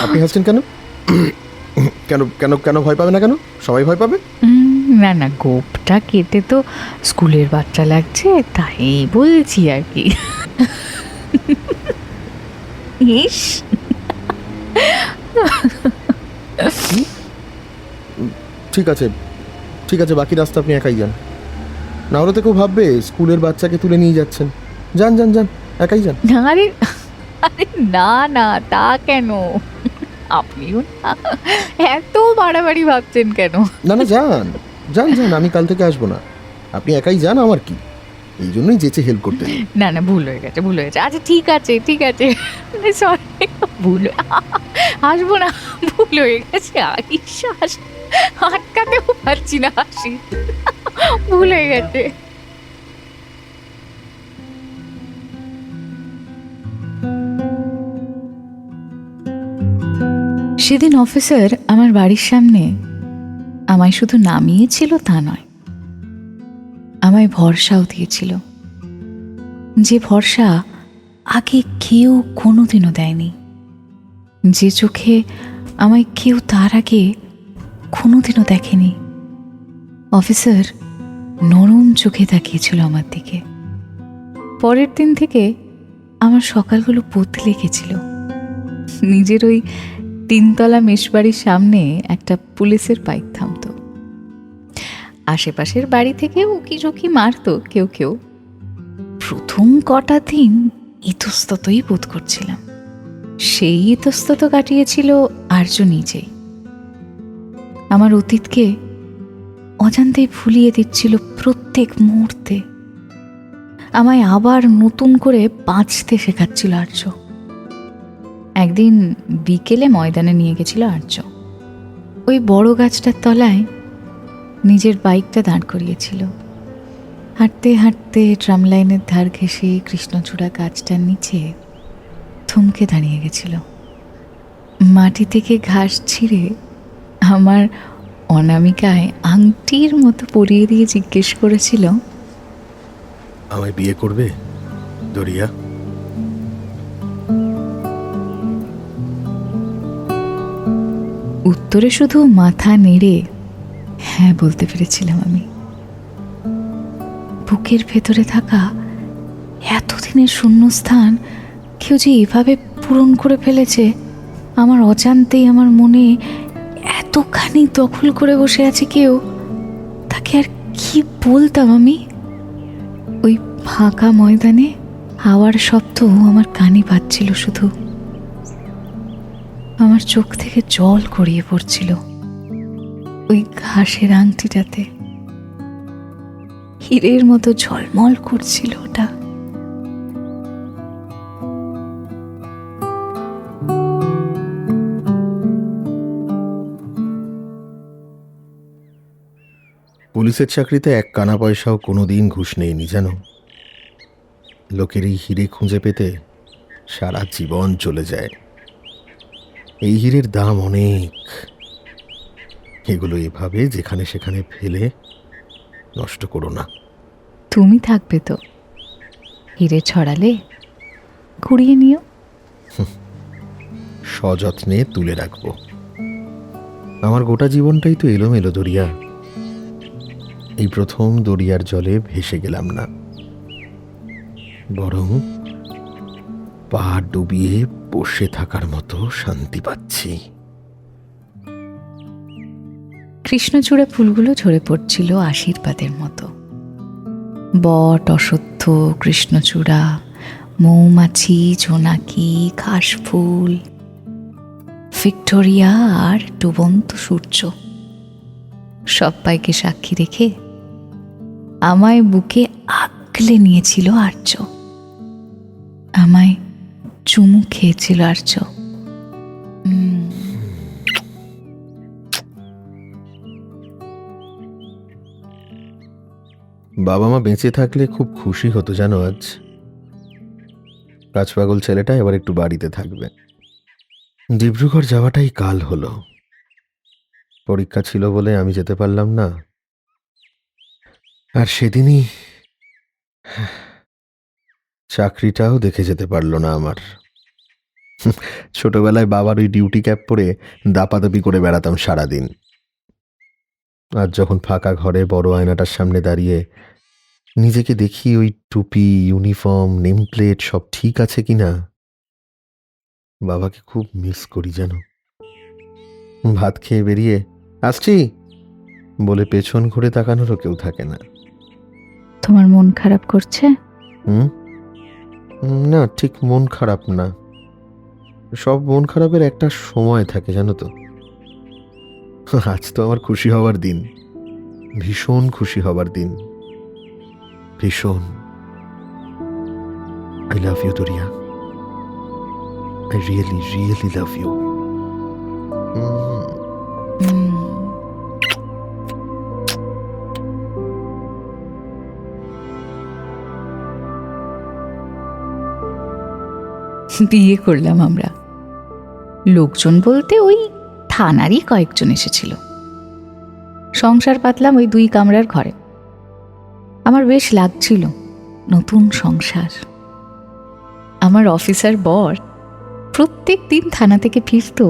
আপনি হাসছেন কেন? কেন কেন কেন ভয় পাবে না? কেন সবাই ভয় পাবে? না না, গোপটা কেটে তো স্কুলের বাচ্চা লাগছে, তাই বলছি আর কি। ইস, ঠিক আছে ঠিক আছে, বাকি রাস্তা আপনি একাই যান, না হলে তো কেউ ভাববে স্কুলের বাচ্চাকে তুলে নিয়ে যাচ্ছেন। যান যান যান, একাই যান। আরে আরে না না, তা কেন? আপনিও না এত বাড়াবাড়ি ভাবছেন কেন? না না যান যান যান, আমি কাল থেকে আসবো না, আপনি একাই যান। আমার কি, এই জন্যই যেচে হেল্প করতে। না না, ভুল হয়ে গেছে, ভুল হয়ে গেছে। আচ্ছা ঠিক আছে ঠিক আছে, সরি, ভুল আসবো না, ভুল হয়ে গেছে। বিশ্বাস আটকাতেও পারছি না, হাসি, ভুল হয়ে গেছে। সেদিন অফিসার আমার বাড়ির সামনে আমায় শুধু নামিয়েছিল তা নয়, আমায় ভরসাও দিয়েছিল, যে ভরসা আগে কেউ কোনোদিনও দেয়নি, যে চোখে আমায় কেউ তার আগে কোনোদিনও দেখেনি। অফিসার নরম চোখে তাকিয়েছিল আমার দিকে। পরের দিন থেকে আমার সকালগুলো বদলে গেছিল। নিজের ওই 3তলা মেশবাড়ির সামনে একটা পুলিশের বাইক থামতো, আশেপাশের বাড়ি থেকে উকিঝুঁকি মারতো কেউ কেউ। প্রথম কটা দিন ইতস্ততই বোধ করছিলাম, সেই ইতস্তত কাটিয়েছিল আর্য নিজেই। আমার অতীতকে অজান্তেই ভুলিয়ে দিচ্ছিল প্রত্যেক মুহূর্তে, আমায় আবার নতুন করে বাঁচতে শেখাচ্ছিল আর্য। একদিন বিকেলে ময়দানে নিয়ে গেছিল আর্য। ওই বড় গাছটার তলায় নিজের বাইকটা দাঁড় করিয়েছিল। হাঁটতে হাঁটতে ট্রাম লাইনের ধার ঘেঁষে কৃষ্ণচূড়া গাছটার নিচে থমকে দাঁড়িয়ে গেছিল। মাটি থেকে ঘাস ছিঁড়ে আমার অনামিকায় আংটির মতো পরিয়ে দিয়ে জিজ্ঞেস করেছিল, আমায় বিয়ে করবে দরিয়া? উত্তরে শুধু মাথা নেড়ে হ্যাঁ বলতে পেরেছিলাম আমি। বুকের ভেতরে থাকা এতদিনের শূন্যস্থান কেউ যে এভাবে পূরণ করে ফেলেছে, আমার অজান্তেই আমার মনে এত এতখানি দখল করে বসে আছে কেউ, তাকে আর কি বলতাম আমি? ওই ফাঁকা ময়দানে হাওয়ার শব্দ আমার কানে পাচ্ছিল শুধু। আমার চোখ থেকে জল গড়িয়ে পড়ছিল ওই ঘাসের আংটিটাতে। হীরের মতো ঝলমল করছিল ওটা। পুলিশের চাকরিতে এক কানা পয়সাও কোনোদিন ঘুষ নেয়নি জানো। লোকের এই হিরে খুঁজে পেতে সারা জীবন চলে যায়। এই হীরের দাম অনেক। এগুলো এভাবে যেখানে সেখানে ফেলে নষ্ট করো না। তুমি থাকবে তো, হিরে ছড়ালে কুড়িয়ে নিও। সযত্নে তুলে রাখবো। আমার গোটা জীবনটাই তো এলোমেলো দরিয়া। এই প্রথম দরিয়ার জলে ভেসে গেলাম না, বরং পা ডুবিয়ে বসে থাকার মতো শান্তি পাচ্ছি। কৃষ্ণচূড়া ফুলগুলো ঝরে পড়ছিল আশীর্বাদের মতো। বট, অশ্বত্থ, কৃষ্ণচূড়া, মৌমাছি, জোনাকি, ঘাসফুল, ভিক্টোরিয়া আর ডুবন্ত সূর্য সবাইকে সাক্ষী রেখে আমায় বুকে আগলে নিয়েছিল আর্য। আমায় চুমু খেয়েছিল আর্য। বাবা মা বেঁচে থাকলে খুব খুশি হতো জানো। আজ কাজপাগল ছেলেটা এবার একটু বাড়িতে থাকবে। ডিব্রুগড় যাওয়াটাই কাল হলো। পরীক্ষা ছিল বলে আমি যেতে পারলাম না। আর সেদিনই চাকরিটাও দেখে যেতে পারলো না আমার। ছোটবেলায় বাবার ওই ডিউটি ক্যাপ পরে দাপাদাপি করে বেড়াতাম সারাদিন। আর যখন ফাঁকা ঘরে বড় আয়নাটার সামনে দাঁড়িয়ে নিজেকে দেখি ওই টুপি, ইউনিফর্ম, নেম প্লেট সব ঠিক আছে কিনা, বাবাকে খুব মিস করি জানো। ভাত খেয়ে বেরিয়ে আসছি বলে পেছন ঘুরে তাকানোরও কেউ থাকে না। তোমার মন খারাপ করছে? না, ঠিক মন খারাপ না। সব মন খারাপের একটা সময় থাকে জানো তো। আজ তো আমার খুশি হওয়ার দিন, ভীষণ খুশি হবার দিন, ভীষণ। I love you Dariya, I really really love you. বিয়ে করলাম আমরা। লোকজন বলতে ওই থানারই কয়েকজন এসেছিল। সংসার পাতলাম ওই 2 কামরার ঘরে। আমার বেশ লাগছিল নতুন সংসার। আমার অফিসার বর প্রত্যেক দিন থানা থেকে ফিরত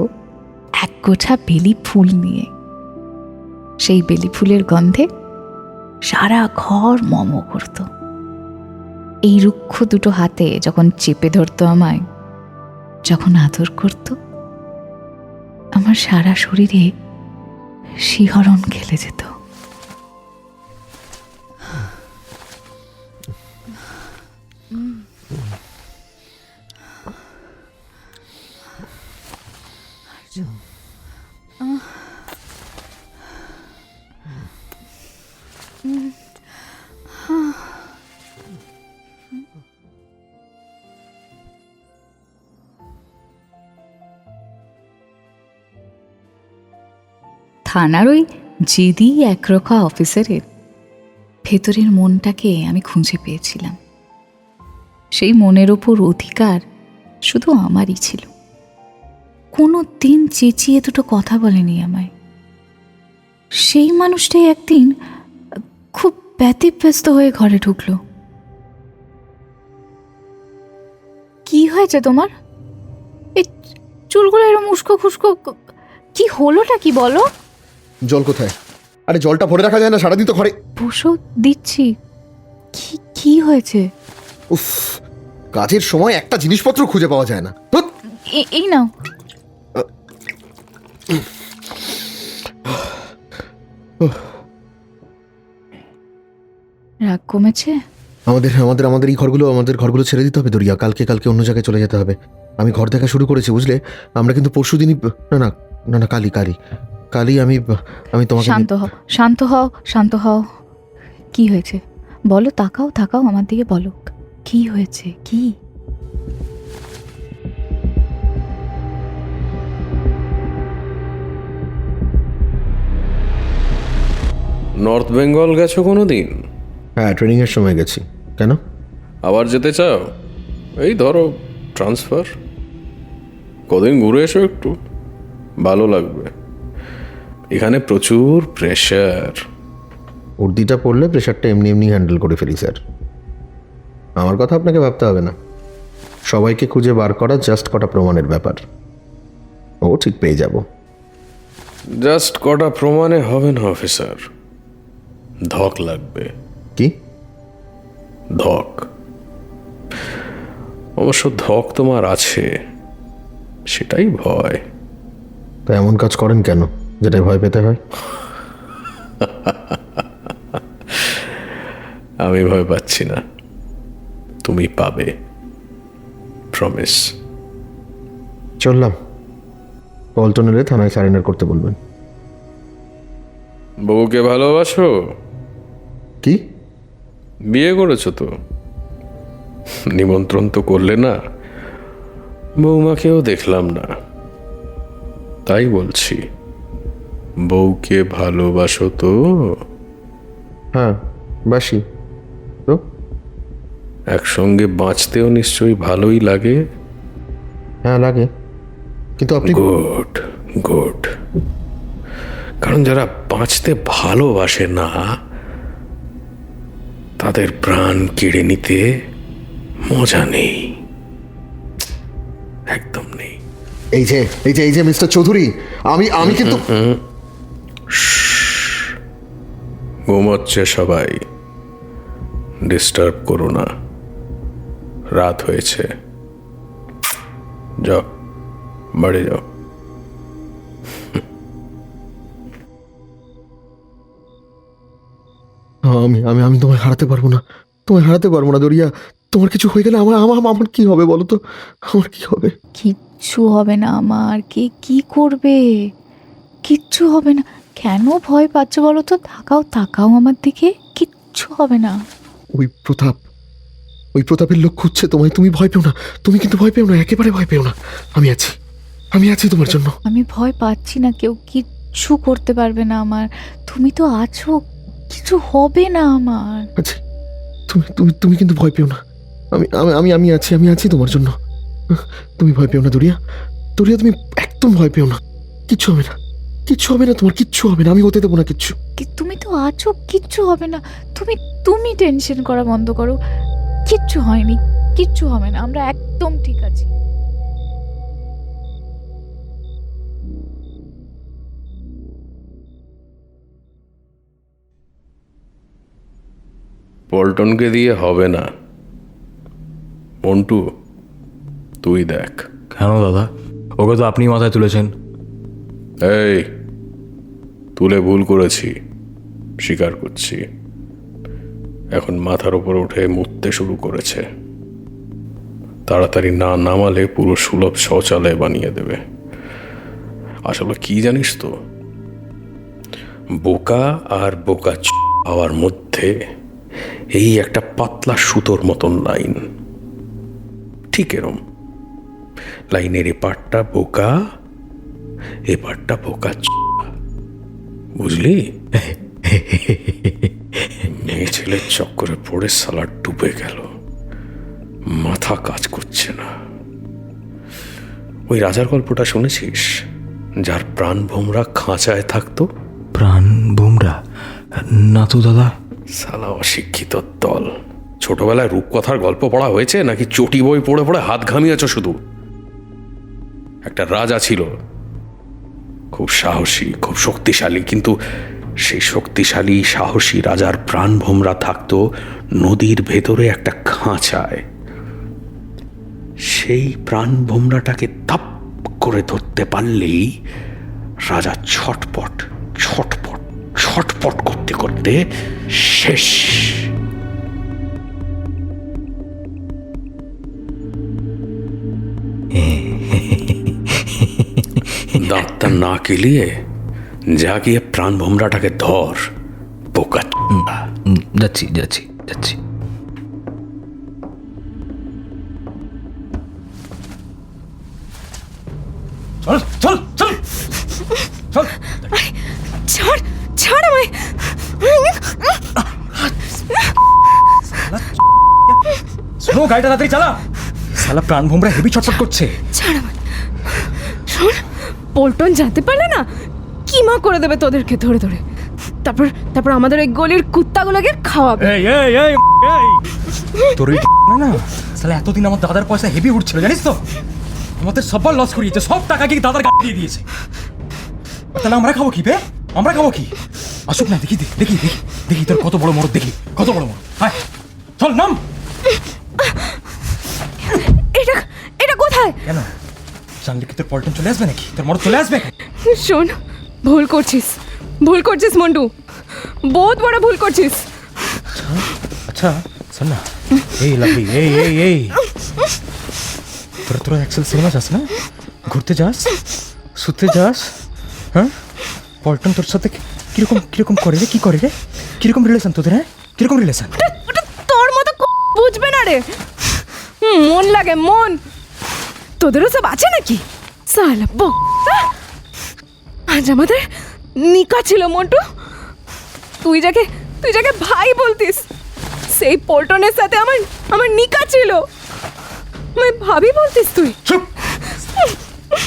এক গোছা বেলি ফুল নিয়ে। সেই বেলি ফুলের গন্ধে সারা ঘর মম করত। এই রুক্ষ দুটো হাতে যখন চেপে ধরতো আমায়, যখন আদর করত, আমার সারা শরীরে শিহরণ খেলে যেত। থানার ওই জেদি একরক্ষা অফিসারের ভেতরের মনটাকে আমি খুঁজে পেয়েছিলাম। সেই মনের ওপর অধিকার শুধু আমারই ছিল। কোনো দিন চেঁচিয়ে দুটো কথা বলেনি আমায়। সেই মানুষটাই একদিন খুব ব্যতিব্যস্ত হয়ে ঘরে ঢুকলো। কি হয়েছে তোমার? এই চুলগুলো এরকম উস্কো খুস্কো, কি হলোটা কি বলো? জল কোথায়? আরে জলটা ভরে রাখা যায় না সারাদিন তো ঘরে? বসো, দিচ্ছি। কি হয়েছে? উফ, কাজের সময় একটা জিনিসপত্র খুঁজে পাওয়া যায় না। এই নাও। রাগ কমেছে? আমাদের আমাদের আমাদের এই ঘরগুলো ছেড়ে দিতে হবে দরিয়া। কালকে অন্য জায়গায় চলে যেতে হবে। আমি ঘর দেখা শুরু করেছি, বুঝলে? আমরা কিন্তু পরশু দিনই, না কালি আমি তোমাকে শান্ত হও। কি হয়েছে বলো? তাকাও আমার দিকে, বলো কি হয়েছে, কি? নর্থ বেঙ্গল গেছো কোনো দিন? হ্যাঁ, ট্রেনিংয়ের সময় গেছি। কেন? আবার যেতে চাও? এই ধরো ট্রান্সফার, কদিন ঘুরে এসো, একটু ভালো লাগবে। এখানে প্রচুর প্রেশার। উর্দিটা পড়লে প্রেশারটা এমনি হ্যান্ডেল করে ফেলি স্যার। আমার কথা আপনাকে ভাবতে হবে না। সবাইকে খুঁজে বার করা জাস্ট কটা প্রমাণের ব্যাপার। ও ঠিক পেয়ে যাব। জাস্ট কটা প্রমাণে হবে না অফিসার, ধক লাগবে। কি ধক? অবশ্য ধক তোমার আছে, সেটাই ভয়। তো এমন কাজ করেন কেন যেটা ভয় পেতে হয়? আমি ভয় পাচ্ছি না, তুমি পাবে, প্রমিস। চললাম। পল্টন এলে থানায় সারেন্ডার করতে বলবেন। বউকে ভালোবাসো? কি? বিয়ে করেছো তো, নিমন্ত্রণ তো করলে না। বৌমাকেও দেখলাম না, তাই বলছি, বউকে ভালোবাসো তো? হ্যাঁ, বাসি তো। একসঙ্গে বাঁচতেও নিশ্চয়ই ভালোই লাগে। হ্যাঁ লাগে, কিন্তু আপনি গুড। কারণ যারা বাঁচতে ভালোবাসে না, তাদের প্রাণ কেড়ে নিতে মজা নেই, একদম নেই। এই যে মিস্টার চৌধুরী, আমি কিন্তু ঘুমোচ্ছে সবাই, ডিস্টার্ব করো না। রাত হয়েছে, যাও বাড়ি যাও। আমি তোমায় হারাতে পারবো না দরিয়া। তোমার কিছু হয়ে গেলে আমার কি হবে বলো তো? আমার কি হবে? কিচ্ছু হবে না আমার। কে কি করবে? কিচ্ছু হবে না। কেন ভয় পাচ্ছ বলো তো? তাকাও আমার দিকে, কিচ্ছু হবে না। ওই প্রতাপের লোক খুঁজছে তোমায়। তুমি ভয় পেও না, তুমি কিন্তু ভয় পেও না, একেবারে ভয় পেও না। আমি আছি তোমার জন্য। আমি ভয় পাচ্ছি না, কেউ কিচ্ছু করতে পারবে না আমার। তুমি তো আছো, কিছু হবে না আমার। আচ্ছা, তুমি কিন্তু ভয় পেও না। আমি আছি তোমার জন্য। তুমি ভয় পেও না দরিয়া, তুমি একদম ভয় পেও না। কিচ্ছু হবে না, তোমার কিচ্ছু হবে না। আমি হতে দেবো না কিচ্ছু। তুমি তো আছো, কিচ্ছু হবে না। তুমি টেনশন করা বন্ধ করো। কিচ্ছু হয়নি, কিচ্ছু হবে না, আমরা একদম ঠিক আছি। পল্টনকে দিয়ে হবে না, মন্টু তুই দেখ। কেন দাদা? ওকে তো আপনি মাথায় তুলেছেন। এই তুলে ভুল করেছি, স্বীকার করছি। এখন মাথার উপর উঠে মুততে শুরু করেছে। তাড়াতাড়ি না নামালে পুরো সুলভ শৌচালয় বানিয়ে দেবে। আসলে কি জানিস তো, বোকা আর বোকা হওয়ার মধ্যে এই একটা পাতলা সুতোর মতন লাইন, ঠিক এরম। লাইনের এপারটা বোকা, এপারটা বোকা, বুঝলি? মেয়ে ছেলের চক্করে পড়ে সালা ডুবে গেল, মাথা কাজ করছে না। ওই রাজার গল্পটা শুনেছিস, যার প্রাণ ভোমরা খাঁচায় থাকতো? প্রাণ ভোমরা? না তো দাদা। সালা অশিক্ষিত দল, ছোটবেলায় রূপকথার গল্প পড়া হয়েছে নাকি চটি বই পড়ে পড়ে হাত ঘামিয়েছ শুধু? একটা রাজা ছিল, খুব সাহসী, খুব শক্তিশালী, কিন্তু সেই শক্তিশালী সাহসী রাজার প্রাণ ভোমরা থাকতো নদীর ভেতরে একটা খাঁচায়। সেই প্রাণ ভোমরাটাকে তাপ করে ধরতে পারলেই রাজা ছটপট ছটপট ছটপট করতে করতে শেষ। দাঁতটা না কেলিয়ে যা গিয়ে প্রাণ ভোমরাটাকে ধর, বোকা। যাচ্ছি যাচ্ছি যাচ্ছি। চল চল চল চল। ছাড় ছাড় আমায়। শোনো, গাড়িটা তাড়াতাড়ি চালা। শালা প্রাণ ভোমরা হেভি ছটফট করছে। ছাড় আমায়। শোন, পল্টন জানতে পারলে না কিমা করে দেবে তোদেরকে ধরে ধরে। তারপর তারপর আমাদের ওই গলির কুত্তাগুলোকে খাওয়াবে। এই এই এই এই তোর এই না না শালা এতদিন আমার দাদার পয়সা হেভি উঠছিল জানিস তো। আমাদের সবার লস করিয়েছে, সব টাকা কি দাদার গাড়ি দিয়ে দিয়েছে। তাহলে আমরা খাবো কি বে? আমরা খাবো কি? আসুক না, দেখি দেখি দেখি দেখি তোর কত বড় মরদ, দেখি কত বড় মরদ। হায় চল নাম। এটা এটা কোথায়? কেন জানলে কি তোর পল্টন চলে আসবে নাকি? তোর মরদ চলে আসবে? শোন, ভুল করছিস, ভুল করছিস মন্টু, বহুত বড় ভুল করছিস। আচ্ছা শোন না, এই লাভলি, এই এই এই তোরা তোরা অ্যাক্সেল সিনেমা যাস না, ঘুরতে যাস, শুতে যাস, হ্যাঁ? পল্টন তোর সাথে কিরকম কিরকম করে রে? কি করে রে? কিরকম রিলেশন তোদের? হ্যাঁ, কিরকম রিলেশন? ওটা তোর মতো বুঝবে না রে। মন লাগে মন, তোদেরও সব আছে নাকি? সালা বক। আজ আমাদের নিকা ছিল মন্টু। তুই যাকে ভাই বলতিস, সেই পল্টনের সাথে আমার আমার নিকা ছিল। আমি ভাবি বলতিস তুই? চুপ!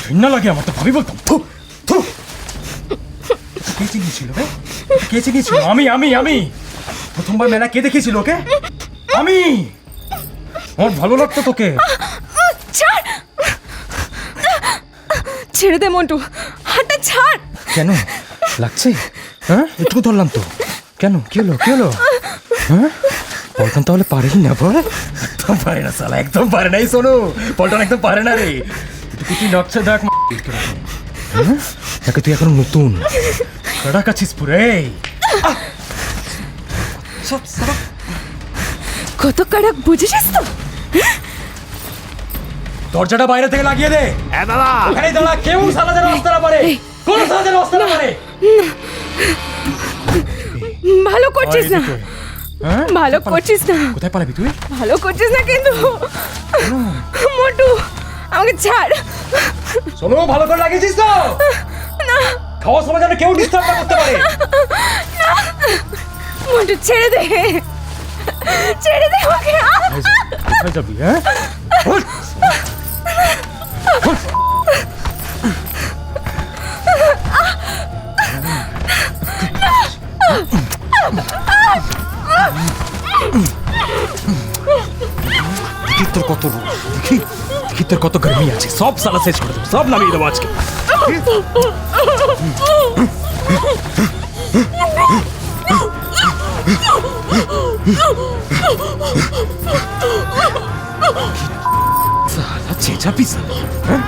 ঘৃণা লাগে আমার তো ভাবি বলতাম। থু থু। কে চিনিয়েছিল রে? কে চিনিয়েছিল? আমি আমি আমি প্রথমবার মেলা কে দেখিয়েছিল ওকে? আমি। আমার ভালো লাগতো তোকে। ছাড়, ছেড়ে দে মন্টু, হাতটা ছাড়। কেন লাগছে? হ্যাঁ, একটু ধরলাম তো। কেন, কি হলো কি হলো? হ্যাঁ, পল্টন তাহলে পারেই না? বল, একদম পারে না শালা, একদম পারে না। এই শোনো, পল্টন একদম পারে না রে। তুই নকশা দেখ, তাকে তুই এখন নতুন কড়া কাছিস পুরে। কত কড়ক বুঝেছিস তো? দরজাটা বাইরে থেকে লাগিয়ে দে। হ্যাঁ দাদা, ওখানেই দাঁড়া, কেউ শালা যেন আসতে না পারে, কোন শালা যেন আসতে না পারে। ভালো করছিস না, ভালো করছিস না। কোথায় পালাবি তুই? ভালো করছিস না কিন্তু মোটু, আমাকে ছাড়। শোনো, ভালো করে লাগিয়েছিস তো? না, খাওয়ার সময় যেন কেউ ডিস্টার্ব না করতে পারে। না মোটু, ছেড়ে দে, ছেড়ে দে আমাকে। কোথায় যাবি? হ্যাঁ, তোর কত দেখি, দেখি তোর কত গরমি আছে। সব সালা শেষ করে দেবো, সব নামিয়ে দেবো আজকে। সালা চেঁচা পিসা। হ্যাঁ,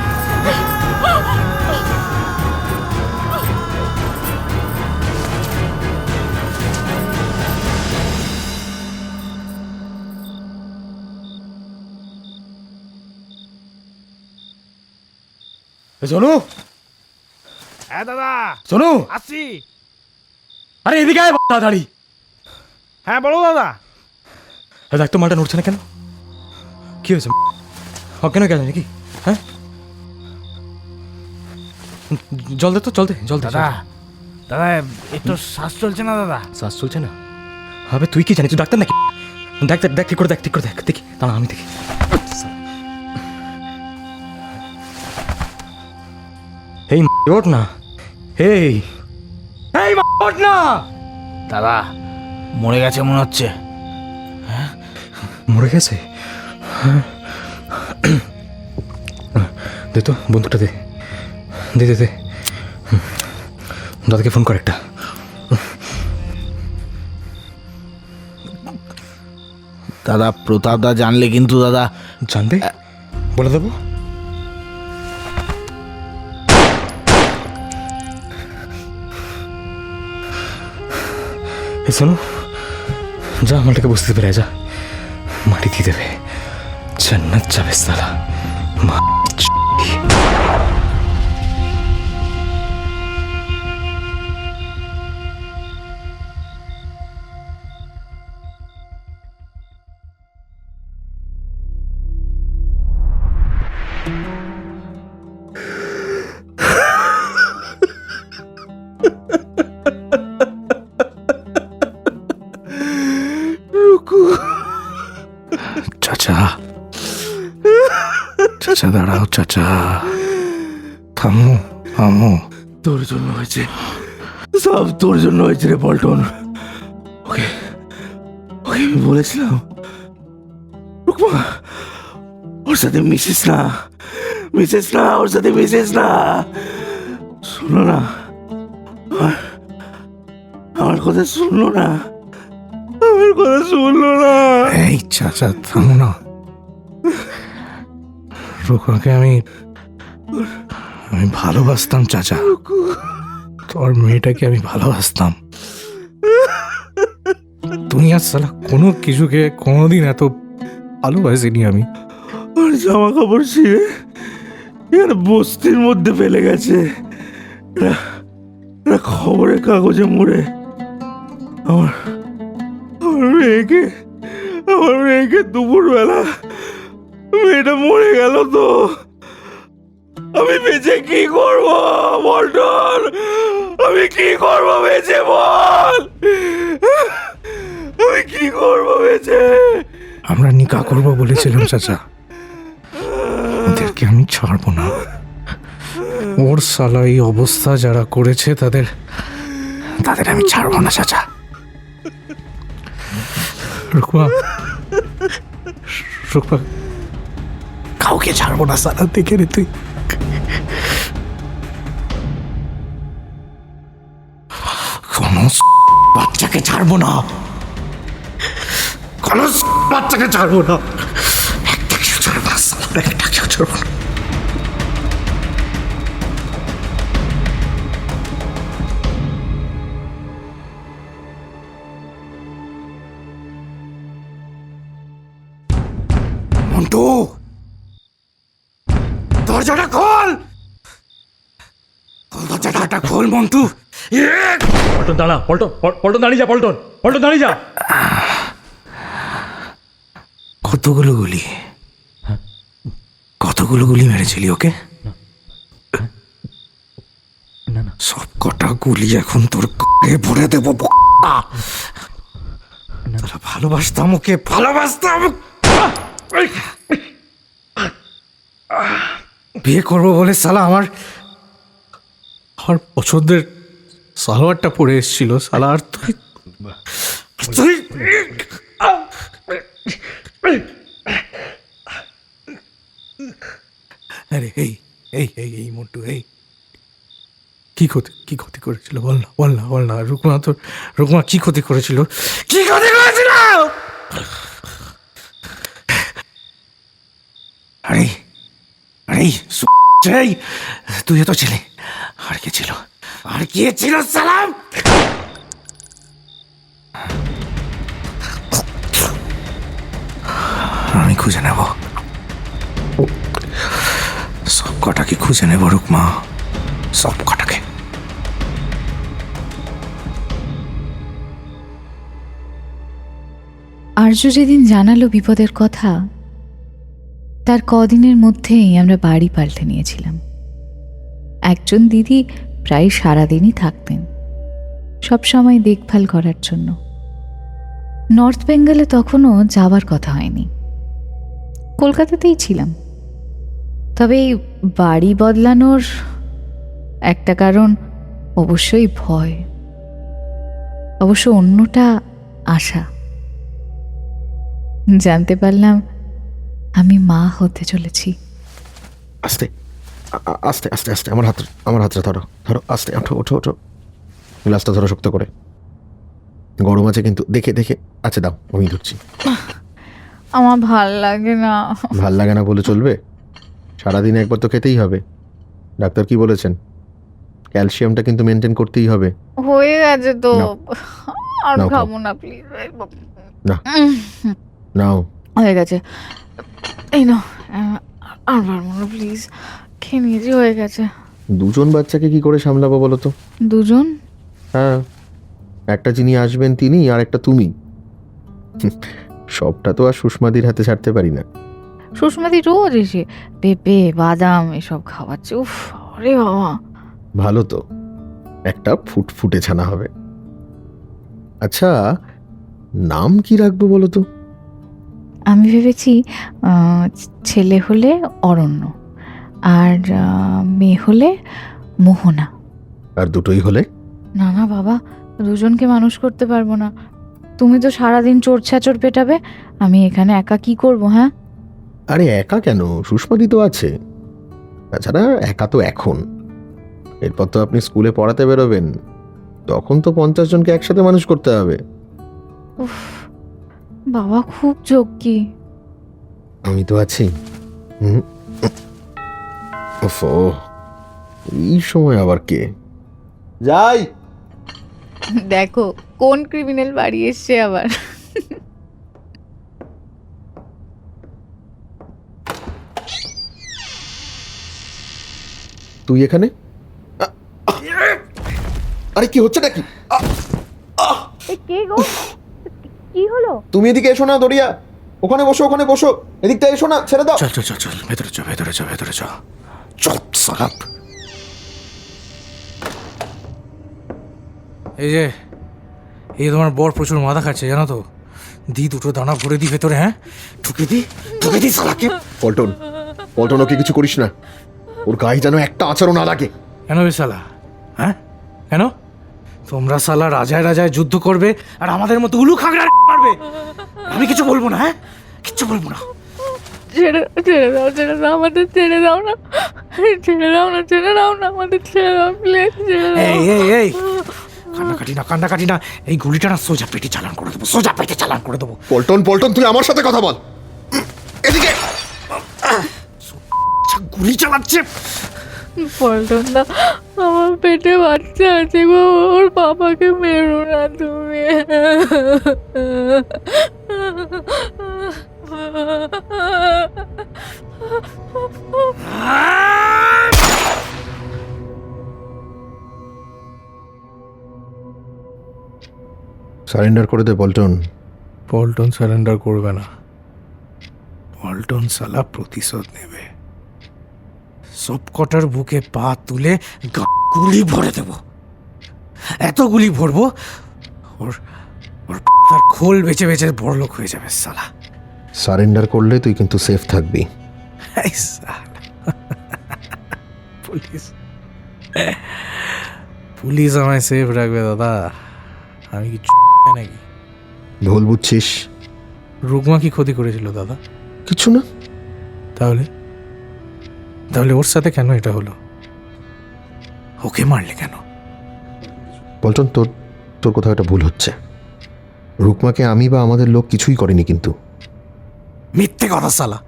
সোনু। হ্যাঁ দাদা, সোনু, আসছি। আরে এদিকে আয় তাড়াতাড়ি। হ্যাঁ বলো দাদা। দেখ তো, মালটা নড়ছে না কেন? কি হয়েছে? অজ্ঞান হয়ে গেল নাকি? হ্যাঁ, জল দে তো, জল দে, জল দে। দাদা দাদা, এই তো শ্বাস চলছে না দাদা। শ্বাস চলছে না? হবে, তুই কি জানিস? তুই ডাক্তার নাকি? দেখ দেখ দেখ, ঠিক করে দেখ, ঠিক করে দেখ, দেখি। দাঁড়া, আমি দেখি। এই ওঠ না, এই এই ওঠ না। দাদা মরে গেছে মনে হচ্ছে। মরে গেছে? দে তো, বন্ধুটা দে, দে দে দে। দাদাকে ফোন কর একটা। দাদা, প্রতাপ দা জানলে কিন্তু দাদা। জানবে? বলে দেবো। শোনো, যা, মালটাকে বুঝতে পেরে যা, মাটি দিয়ে দেবে, জান্নাত যাবে সালা। চাচা, চাচা দাঁড়াও, চাচা থামো থামো। তোর জন্য হয়েছে, সব তোর জন্য হয়েছে রে পল্টন। ওকে ওকে আমি বলেছিলাম রুকমা ওর সাথে মিশিস না, মিশিস না ওর সাথে, মিশিস না। শুনলো না, আমার কথা শুনলো না, আমার কথা শুনলো না। এই চাচা থামো না। রুকমাকে আমি ভালোবাসতাম চাচা, তোর মেয়েটাকে আমি ভালোবাসতাম। দুনিয়ার সালা কোনো কিছুকে কোনোদিন এত ভালোবাসিনি আমি। ওর জামা কাপড় ছিঁড়ে এখানে বস্তির মধ্যে ফেলে গেছে, এরা খবরের কাগজে মুড়ে আমার আমার মেয়েকে দুপুরবেলা মেয়েটা মরে গেল। তো আমি বেঁচে কি করব পল্টন, আমি কি করব বেঁচে বল, আমি কি করব বেঁচে? আমরা নিকা করবো বলেছিলাম চাচা, ওদেরকে আমি ছাড়বো না। ওর সালা এই অবস্থা যারা করেছে তাদের আমি ছাড়বো না চাচা। রুকমা, রুকমা কাউকে ছাড়বো না সালা, দেখে রে তুই। কোনো বাচ্চাকে ছাড়বো না, কোনো বাচ্চাকে ছাড়বো না, একটা কিছু ছাড়বো না সালা, একটা কিছু ছাড়বো না। মন্টু, দরজাটা খোল, দরজাটা খোল মন্টু। পল্টন দাঁড়া, পল্টন দাঁড়িয়ে যা, পল্টন দাঁড়িয়ে যা। কতগুলো গুলি মেরেছিলি ওকে? সব কটা গুলি এখন তোর ভরে দেবো। ভালোবাসতাম ওকে, ভালোবাসতাম। বিয়ে করবো বলে সালা আমার পছন্দের সালোয়ারটা পরে এসেছিল সালা, আর তুই আরে এই এই এই এই মন্টু, এই কি ক্ষতি করেছিল বল না। রুকমা কি ক্ষতি করেছিল? আরে তুই তো ছেলে, আর কে ছিল সালাম? আমি খুঁজে নেব, সব কটাকে খুঁজে নেব রুকমা, সব কটাকে। আর্য যেদিন জানালো বিপদের কথা, তার কদিনের মধ্যেই আমরা বাড়ি পাল্টে নিয়েছিলাম। একজন দিদি প্রায় সারাদিনই থাকতেন, সবসময় দেখভাল করার জন্য। নর্থ বেঙ্গলে তখনও যাওয়ার কথা হয়নি, কলকাতাতেই ছিলাম। তবে এই বাড়ি বদলানোর একটা কারণ অবশ্যই ভয়, অবশ্য অন্যটা আশা। জানতে পারলাম আমি মা হতে চলেছি। আস্তে আস্তে আস্তে আস্তে আমার হাতটা ধরো, আস্তে ওঠো, গ্লাসটা ধরো শক্ত করে। গরম আছে কিন্তু, দেখে আচ্ছা দাও, আমি ধরছি। আমার ভাল লাগে না বলে চলবে? সারাদিন একবার তো খেতেই হবে। ডাক্তার কি বলেছেন? ক্যালসিয়ামটা কিন্তু মেনটেন করতেই হবে। হয়ে গেছে তো, আর নাও, খাবো না প্লিজ। নাও হয়ে গেছে, এই নাও, আর পারবো না প্লিজ, খেয়ে নিয়েছি, হয়ে গেছে। দুজন বাচ্চাকে কি করে সামলাবো বলো তো? দুজন? হ্যাঁ, একটা যিনি আসবেন তিনি, আর একটা তুমি। সবটা তো আর সুষমাদির হাতে ছাড়তে পারি না। সুষমাদি রোজ এসে পেঁপে বাদাম এসব খাওয়াচ্ছে। উফ, আরে বাবা, ভালো তো, একটা ফুটফুটে ছানা হবে। আচ্ছা, নাম কি রাখবো বলো তো? আমি ভেবেছি ছেলে হলে অরণ্য, আর মেয়ে হলে মোহনা। আর দুটোই হলে? না না বাবা, দুজনকে মানুষ করতে পারবো না। তুমি তো সারাদিন চোর ছ্যাচর পেটাবে, আমি এখানে একা কি করব? হ্যাঁ, আরে একা কেন, সুষমাদি তো আছে। তাছাড়া একা তো এখন, এরপর তো আপনি স্কুলে পড়াতে বেরোবেন, তখন তো 50 জনকে একসাথে মানুষ করতে হবে। উফ, বাবা খুব যোগ্যী। আমি তো আছি। ওফো, এই সময় আবার কে? যাই। দেখো কোন ক্রিমিনাল বাড়ি এসছে আবার। তুই এখানে? আরে কি হচ্ছে নাকি? কে গো, কি হলো? তুমি এদিকে এসো না দরিয়া, ওখানে বসো, ওখানে বসো, এদিকটা এসো না, ছেড়ে দাও। চল চল চল চল, ভেতরে চল, ভেতরে চল, ভেতরে চল, চল সালাপ। এই যে, এই তোমার বর প্রচুর মাথা খাচ্ছে জানো তো, দি দুটো দানা ভরে দি ভেতরে। হ্যাঁ, ঢুকে দি সালাকে। পল্টন, পল্টন, ওকে কিছু করিস না, ওর গায়ে যেন একটা আচরণ না লাগে। কেন বে সালা? হ্যাঁ কেন? তোমরা সালা রাজায় রাজায় যুদ্ধ করবে আর আমাদের মতো উলু খাগড়া মারবে? আমি কিছু বলবো না, হ্যাঁ কিচ্ছু বলবো না। ছেড়ে দাও, আমাদের ছেড়ে দাও না, ছেড়ে দাও না, আমাদের ছেড়ে দাও প্লিজ, ছেড়ে দাও। এই কান্নাকাটি না, এই গুলিটা না সোজা পেটে চালান করে দেবো, সোজা পেটে চালান করে দেবো। পল্টন, পল্টন, তুই আমার সাথে কথা বল। এদিকে গুলি চালাচ্ছে। পল্টন দা, আমার পেটে বাচ্চা আছে গো, ওর বাবাকে মেরো না তুমি। সারেন্ডার করে দে পল্টন। পল্টন সারেন্ডার করবে না, পল্টন সালা প্রতিশোধ নেবে। সব কটার বুকে পা তুলে গুলি ভরে দেব, এত গুলি ভরবো ওর তার খোল বেঁচে বেঁচে বড়লোক হয়ে যাবে সালা। সারেন্ডার করলে তুই কিন্তু সেফ থাকবি। এই সালা, পুলিশ আমায় সেফ রাখবে দাদা? আমি কি নাকি? ভুল বুঝছিস। রুকমা কি ক্ষতি করেছিল দাদা? কিছু না। তাহলে ওর সাথে কেন এটা হলো? ওকে মারলে কেন? পল্টন, তোর কোথাও একটা ভুল হচ্ছে। রুকমাকে আমি বা আমাদের লোক কিছুই করেনি কিন্তু। মিথ্যে কথা সালা।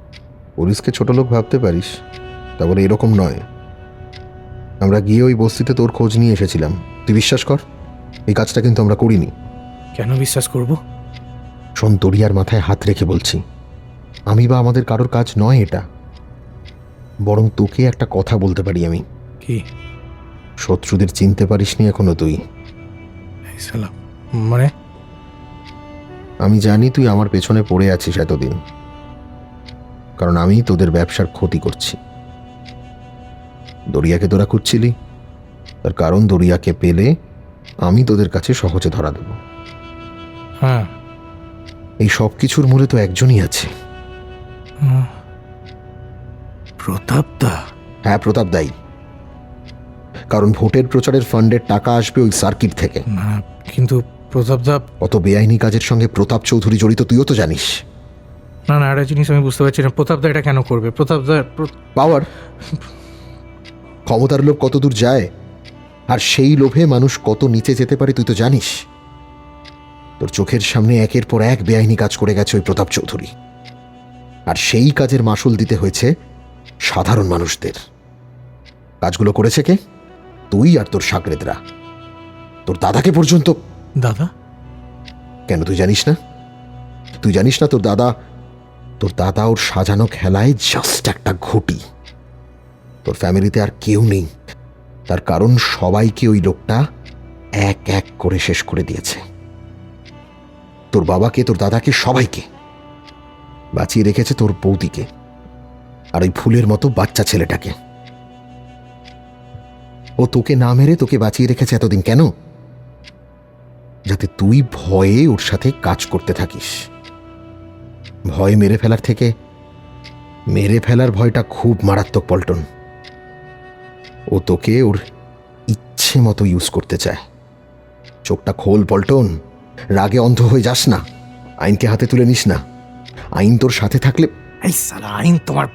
পুলিশকে ছোট লোক ভাবতে পারিস, তা বলে এরকম নয়। আমরা গিয়ে ওই বস্তিতে তোর খোঁজ নিয়ে এসেছিলাম, তুই বিশ্বাস কর এই কাজটা কিন্তু আমরা করিনি। কেন বিশ্বাস করব? শোন, দরিয়ার মাথায় হাত রেখে বলছি, আমি বা আমাদের কারোর কাজ নয় এটা। বরং তোকে একটা কথা বলতে পারি আমি। কি? শত্রুদের চিনতে পারিসনি এখনো তুই। মানে? আমি জানি তুই আমার পেছনে পড়ে আছিস এতদিন, কারণ আমি তোদের ব্যবসার ক্ষতি করছি। দরিয়াকে তোরা খুঁজছিলি, তার কারণ দরিয়াকে পেলে আমি তোদের কাছে সহজে ধরা দেব। হ্যাঁ, এই সব কিছুর মূলে তো একজনই আছে। প্রতাপ দা? হ্যাঁ, প্রতাপ দাই। কারণ ভোটের প্রচারের ফান্ডের টাকা আসবে ওই সার্কিট থেকে। না, কিন্তু প্রতাপ দা অত বেআইনি কাজের সঙ্গে প্রতাপ চৌধুরী জড়িত, তুইও তো জানিস। না, একটা জিনিস আমি বুঝতে পারছি না, প্রতাপ দা এটা কেন করবে? প্রতাপ দা পাওয়ার, ক্ষমতার লোভ কত দূর যায়, আর সেই লোভে মানুষ কত নিচে যেতে পারে তুই তো জানিস। তোর চোখের সামনে একের পর এক বেআইনি কাজ করে গেছে ওই প্রতাপ চৌধুরী, আর সেই কাজের মাসুল দিতে হয়েছে সাধারণ মানুষদের। কাজগুলো করেছে কে? তুই আর তোর সাগরেদরা। তোর দাদাকে পর্যন্ত। দাদা? কেন তুই জানিস না? তুই জানিস না তোর দাদা ওর সাজানো খেলায় জাস্ট একটা ঘুঁটি। তোর ফ্যামিলিতে আর কেউ নেই, তার কারণ সবাইকে ওই লোকটা এক এক করে শেষ করে দিয়েছে। তোর বাবাকে, তোর দাদাকে, সবাইকে বাঁচিয়ে রেখেছে তোর বৌদিকে আর ওই ফুলের মতো বাচ্চা ছেলেটাকে। ও তোকে না মেরে তোকে বাঁচিয়ে রেখেছে এতদিন কেন? যাতে তুই ভয়ে ওর সাথে কাজ করতে থাকিস। ভয় মেরে ফেলার থেকে মেরে ফেলার ভয়টা খুব মারাত্মক পল্টন। ও তোকে ওর ইচ্ছে মতো ইউজ করতে চায়। চোখটা খোল পল্টন, রাগে অন্ধ হয়ে যাস না, আইনকে হাতে তুলে নিস না। আইন তোর সাথে থাকলে এই সালা আইন তোমার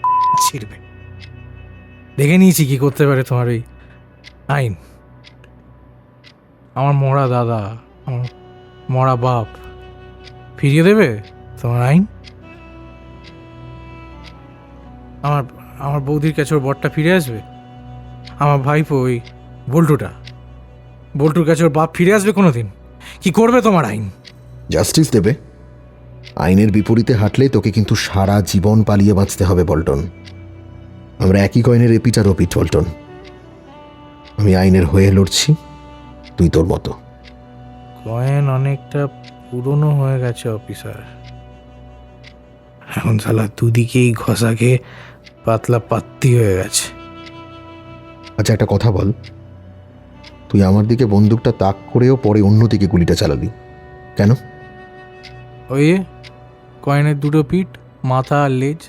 ছিড়বে। দেখে নিয়েছি কি করতে পারে তোমার ওই আইন। আমার মরা দাদা, আমার মরা বাপ ফিরিয়ে দেবে তোমার আইন? আমার আমার বৌদির কাছে ওর বরটা ফিরে আসবে? আমার ভাইপো ওই বল্টুর কাছে ওর বাপ ফিরে আসবে কোনোদিন? কি করবে তোমার আইন? জাস্টিস দেবে। আইনের বিপরীতে হাঁটলে তোকে কিন্তু সারা জীবন পালিয়ে বাঁচতে হবে পল্টন। আমরা একই কয়েনের এপিট আর ওপিট পল্টন। আমি আইনের হয়ে লড়ছি, তুই তোর মতো। কয়েন অনেকটা পুরনো হয়ে গেছে অফিসার। এখন সালা দুদিকেই ঘষাকে পাতলা পাত্তি হয়ে গেছে। আচ্ছা একটা কথা বল, তুই আমার দিকে বন্দুকটা তাক করেও পরে অন্যদিকে গুলিটা চালালি কেন? ওই যে কয়েনের দুটো পিঠ, মাথা আর লেজ।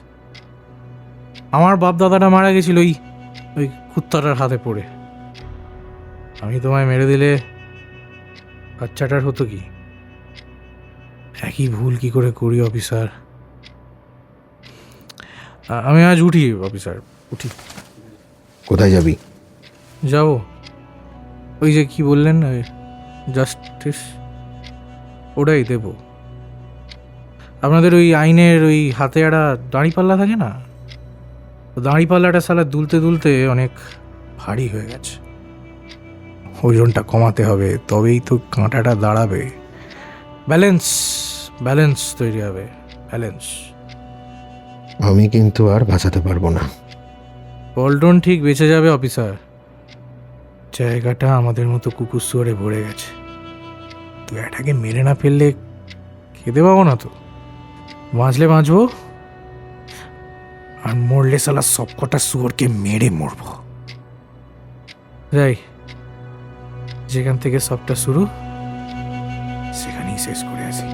আমার বাপ দাদাটা মারা গেছিল ওই কুত্তাটার হাতে পড়ে। আমি তোমায় মেরে দিলে বাচ্চাটার হতো কি? একই ভুল কি করে করি অফিসার? আমি আজ উঠি অফিসার, উঠি। কোথায় যাবি? যাবো ওই যে কি বললেন, জাস্টিস, ওটাই দেব। আপনাদের ওই আইনের ওই হাতে একটা দাঁড়িপাল্লা থাকে না, দাঁড়িপাল্লাটা সালা দুলতে দুলতে অনেক ভারী হয়ে গেছে। ওজনটা কমাতে হবে, তবেই তো কাঁটাটা দাঁড়াবে। ব্যালেন্স তৈরি হবে, ব্যালেন্স। আমি কিন্তু আর বাঁচাতে পারবো না। পল্টন ঠিক বেঁচে যাবে অফিসার। জায়গাটা আমাদের মতো কুকুর শুয়ারে ভরে গেছে। তুই এটাকে মেরে না ফেললে খেতে পাবো না তো। বাঁচলে বাঁচবো, আর মরলে সালা সবকটা শুয়োরকে মেরে মরবো। যাই, যেখান থেকে সবটা শুরু সেখানেই শেষ করে আসি।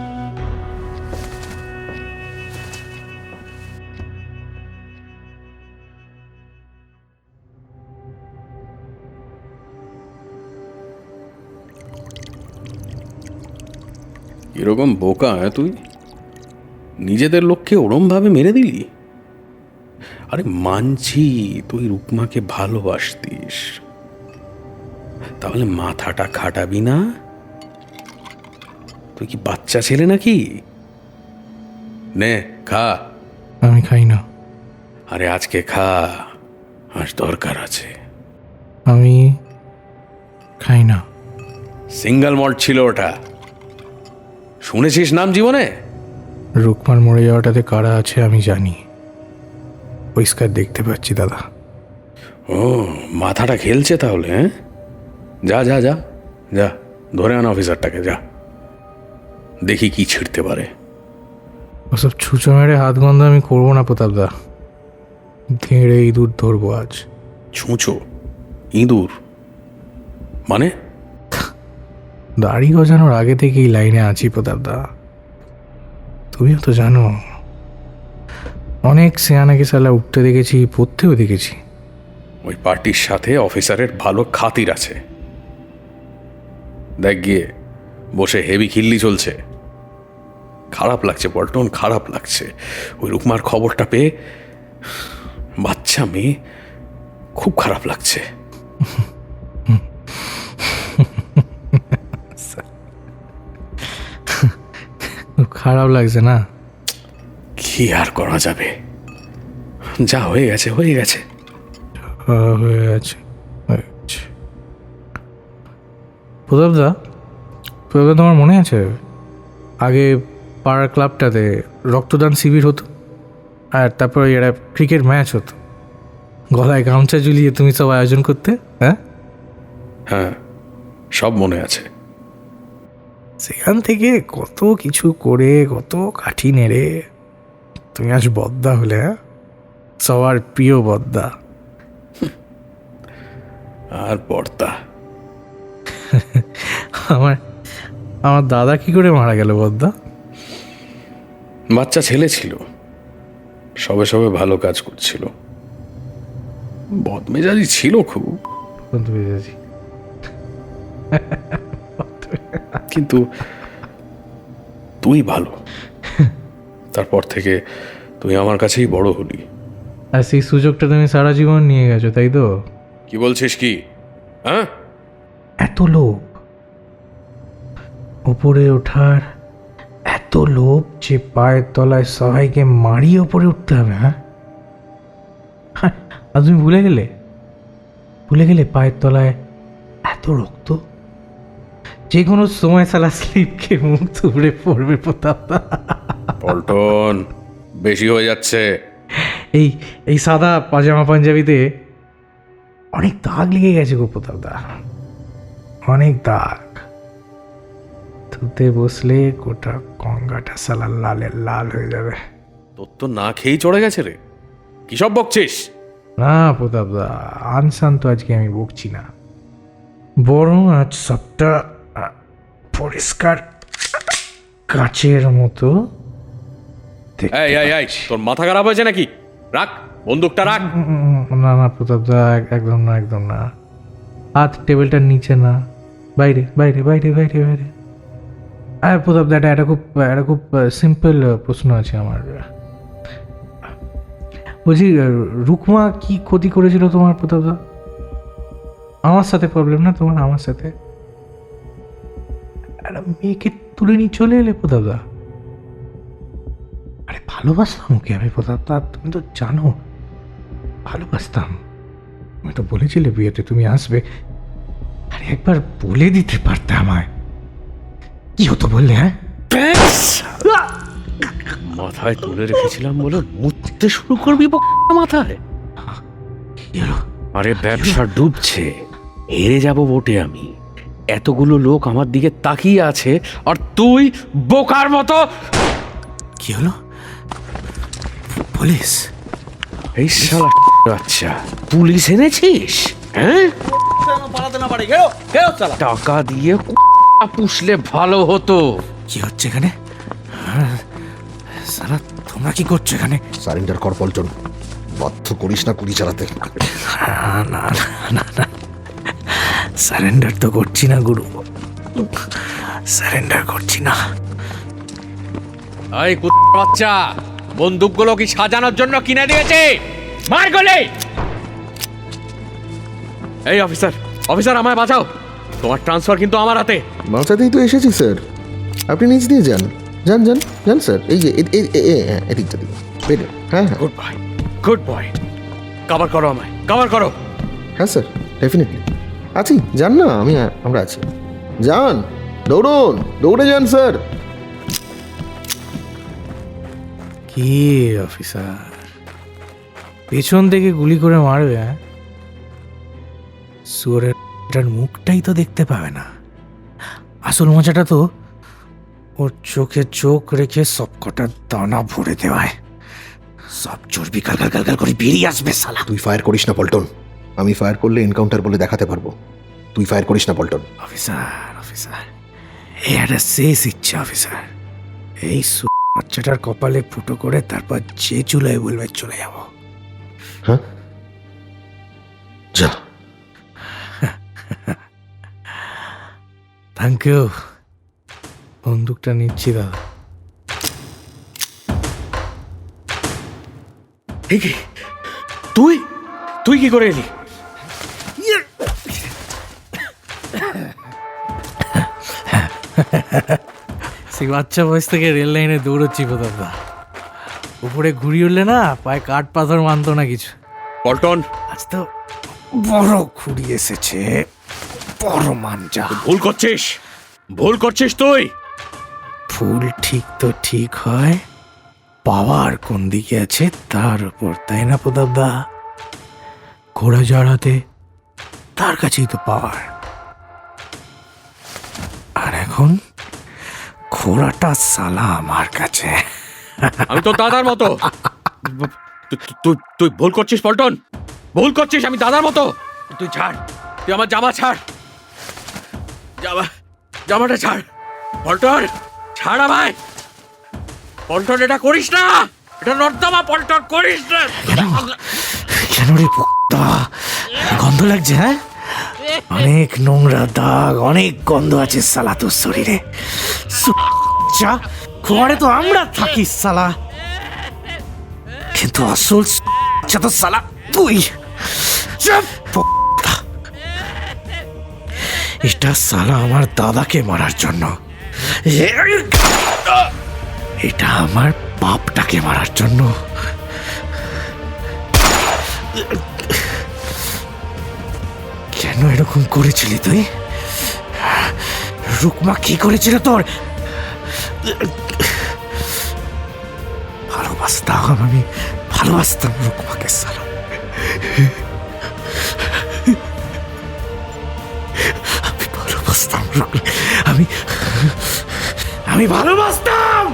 এরকম বোকা তুই, নিজেদের লোককে ওরমভাবে মেরে দিলি। আরে মানছি তুই রুকমাকে ভালোবাসতিস, তাহলে মাথাটা খাটাবি না? তুই কি বাচ্চা ছেলে নাকি? নে খা। আমি খাই না। আরে আজকে খা, আজ দরকার আছে। আমি খাই না। সিঙ্গেল মল্ট ছিল ওটা, শুনেছিস নাম জীবনে? রুকমার মরে যাওয়াটাতে কারা আছে আমি জানি, পরিষ্কার দেখতে পাচ্ছি দাদা। ও মাথাটা খেলছে তাহলে? হ্যাঁ, যা যা যা যা, ধরে আন অফিসারটাকে, যা দেখি কি ছিঁড়তে পারে। ওসব ছুঁচো মেরে হাত গন্ধ আমি করবো না প্রতাপদা। ধেড়ে ইঁদুর ধরবো আজ। ছুঁচো ইঁদুর মানে? দাড়ি গজানোর আগে থেকেই লাইনে আছি প্রতাপদা, তুমিও তো জানো। অনেক সেয়ানাকে সালা উঠতে দেখেছি, পড়তেও দেখেছি। ওই পার্টির সাথে অফিসারের ভালো খাতির আছে। দেখ গিয়ে বসে হেভি খিল্লি চলছে। খারাপ লাগছে পল্টন, খারাপ লাগছে। ওই রুকমার খবরটা পেয়ে, বাচ্চা মেয়ে, খুব খারাপ লাগছে। খারাপ লাগছে না? কি আর করা যাবে, যা হয়ে গেছে হয়ে গেছে। হয়ে গেছে। প্রতাপদা, তোমার মনে আছে আগে পাড়ার ক্লাবটাতে রক্তদান শিবির হতো, আর তারপরে একটা ক্রিকেট ম্যাচ হতো, গলায় গামছা ঝুলিয়ে তুমি সব আয়োজন করতে? হ্যাঁ হ্যাঁ, সব মনে আছে। সেখান থেকে কত কিছু করে, কত কাঠি নেড়ে তুমি আজ বদ্দা হলে। হ্যাঁ, সবার প্রিয় বদ্দা। আর পর্দা। আমার দাদা কি করে মারা গেল বদ্দা? বাচ্চা ছেলে ছিল, সবে সবে ভালো কাজ করছিল, বদমেজাজি ছিল খুব, কিন্তু তুই ভালো। তারপর থেকে তুই আমার কাছেই বড় হলি। আর সেই সুযোগটা তুমি সারা জীবন নিয়ে গেছো, তাই তো? কি বলছিস কি? হ্যাঁ, এত লোভ, উপরে ওঠার এত লোভ যে পায়ের তলায় সবাইকে মারিয়ে ওপরে উঠতে হবে। হ্যাঁ, আর তুমি ভুলে গেলে পায়ের তলায় এত রক্ত, যে কোনো সময় সালা স্লিপকে মুখ থুবড়ে পড়বে প্রতাপদা। পল্টন, বেশি হয়ে যাচ্ছে। এই সাদা পাজামা পাঞ্জাবিতে অনেক দাগ লেগে গেছে গো প্রতাপদা, অনেক দাগ। ধুতে বসলে গোটা গঙ্গাটা সালা লালে লাল হয়ে যাবে। তোর তো না খেয়েই চড়ে গেছে রে, কি সব বকছিস? না প্রতাপদা, আনসান তো আজকে আমি বকছি না, বরং আজ সবটা পরিষ্কার কাচের মতো। এই এই এই, তোর মাথা খারাপ হয়েছে নাকি? রাখ বন্দুকটা, রাখ। না না প্রতাপদা, একদম না, একদম না। হাত টেবিলটার নিচে না, বাইরে বাইরে বাইরে বাইরে বাইরে। আর প্রতাপদা, এটা খুব সিম্পল প্রশ্ন আছে আমার। বলছি, রুকমা কি ক্ষতি করেছিল তোমার প্রতাপদা? আমার সাথে প্রবলেম না তোমার, আমার সাথে। একটা মেয়েকে তুলে নিয়ে চলে এলে প্রতাপদা। আরে ভালোবাসতাম ওকে আমি প্রতাপদা, তুমি তো জানো ভালোবাসতাম। তুমি তো বলেছিলে বিয়েতে তুমি আসবে, আরে একবার বলে দিতে পারতে আমায়, কি হতো বললে? হ্যাঁ, মাথায় তুলে রেখেছিলাম বলে মুততে শুরু করবি মাথায়? আরে ব্যবসা ডুবছে, হেরে যাব বটে আমি। এতগুলো লোক আমার দিকে তাকিয়ে আছে, আর তুই বোকার মতো। কি হলো? পুলিশ? এই শালা আচ্ছা, পুলিশ এনেছিস? হ্যাঁ, পালাতে না পারে, গেও গেও চালা। টাকা দিয়ে পুষলে ভালো হতো। কি হচ্ছে এখানে? সারা তোমরা কি করছো এখানে? সারেন্ডার কর পল্টন, বাধ্য করিস না গুলি চালাতে। না না না, সারেন্ডার তো করছি না গুরু, সারেন্ডার করছি না। এই বাচ্চা, বন্দুকগুলো কি সাজানোর জন্য কিনে দিয়েছে? মার গলে। এই অফিসার, অফিসার আমায় বাঁচাও, তোমার ট্রান্সফার কিন্তু আমার হাতে। বাঁচাতেই তো এসেছি স্যার, আপনি নিচ দিয়ে যান যান যান যান স্যার। এই যে এদিকটা দিন, হ্যাঁ হ্যাঁ। Good boy, good boy. Cover করো আমায়, কভার করো। হ্যাঁ স্যার, ডেফিনেটলি আছি, যান না, আমরা আছি, যান, দৌড়ুন, দৌড়ে যান স্যার। কি অফিসার, পেছন থেকে গুলি করে মারবে? হ্যাঁ, সুরের মুখটাই তো দেখতে পাবে না, আসল মজাটা তো ওর চোখে চোখ রেখে সব কটা দানা ভরে দেওয়ায়, সব চর্বি গাল গাল গাল গাল করে বেরিয়ে আসবে সালা। তুই ফায়ার করিস না পল্টন, আমি ফায়ার করলে এনকাউন্টার বলে দেখাতে পারবো। তুই ফায়ার করিস না পল্টন। অফিসার অফিসার, এই একটা শেষ ইচ্ছা অফিসার, এই বাচ্চাটার কপালে ফুটো করে তারপর যে চুলায় বলবে চলে যাব। হ্যাঁ, যা। থ্যাংক ইউ, বন্দুকটা নিচ্ছি দাদা। তুই তুই কি করে এলি? সেই বাচ্চা বয়স থেকে রেল লাইনে দৌড়চ্ছি প্রতাপদা, উপরে ঘুরি উঠলে না পায়ে কাঠ পাথর মানতো না কিছু। পল্টন, আজ তো বড় ঘুরি এসেছে, বড় মানজা। ভুল করছিস, ভুল করছিস তুই। ফুল ঠিক তো ঠিক হয়, পাওয়ার কোন দিকে আছে তার উপর, তাই না প্রতাপদা? ঘোড়া জড়াতে তার কাছেই তো পাওয়ার, আর এখন ঘোড়াটা সালা আমার কাছে। আমি তো দাদার মতো। তুই ভুল করছিস পল্টন, ভুল করছিস। আমি দাদার মতো। তুই ছাড়, তুই আমার জামা ছাড়, জামাটা ছাড় পল্টন, ছাড় আমায়। পল্টন এটা করিস না, এটা নর্দমা, পল্টন করিস না। কেন রে পোক্তা, গন্ধ লাগছে? হ্যাঁ, অনেক নোংরা দাগ, অনেক গন্ধ আছে সালা তোর শরীরে। ঘরে তো আমরা থাকি সালা, কিন্তু আসল তো সালা তুই। এটা সালা আমার দাদাকে মারার জন্য, এটা আমার বাপটাকে মারার জন্য। কেন এরকম করেছিলি তুই? রুকমা কি করেছিল তোর? আমি ভালোবাসতাম রুকমাকে সালা। আমি ভালোবাসতাম আমি ভালোবাসতাম।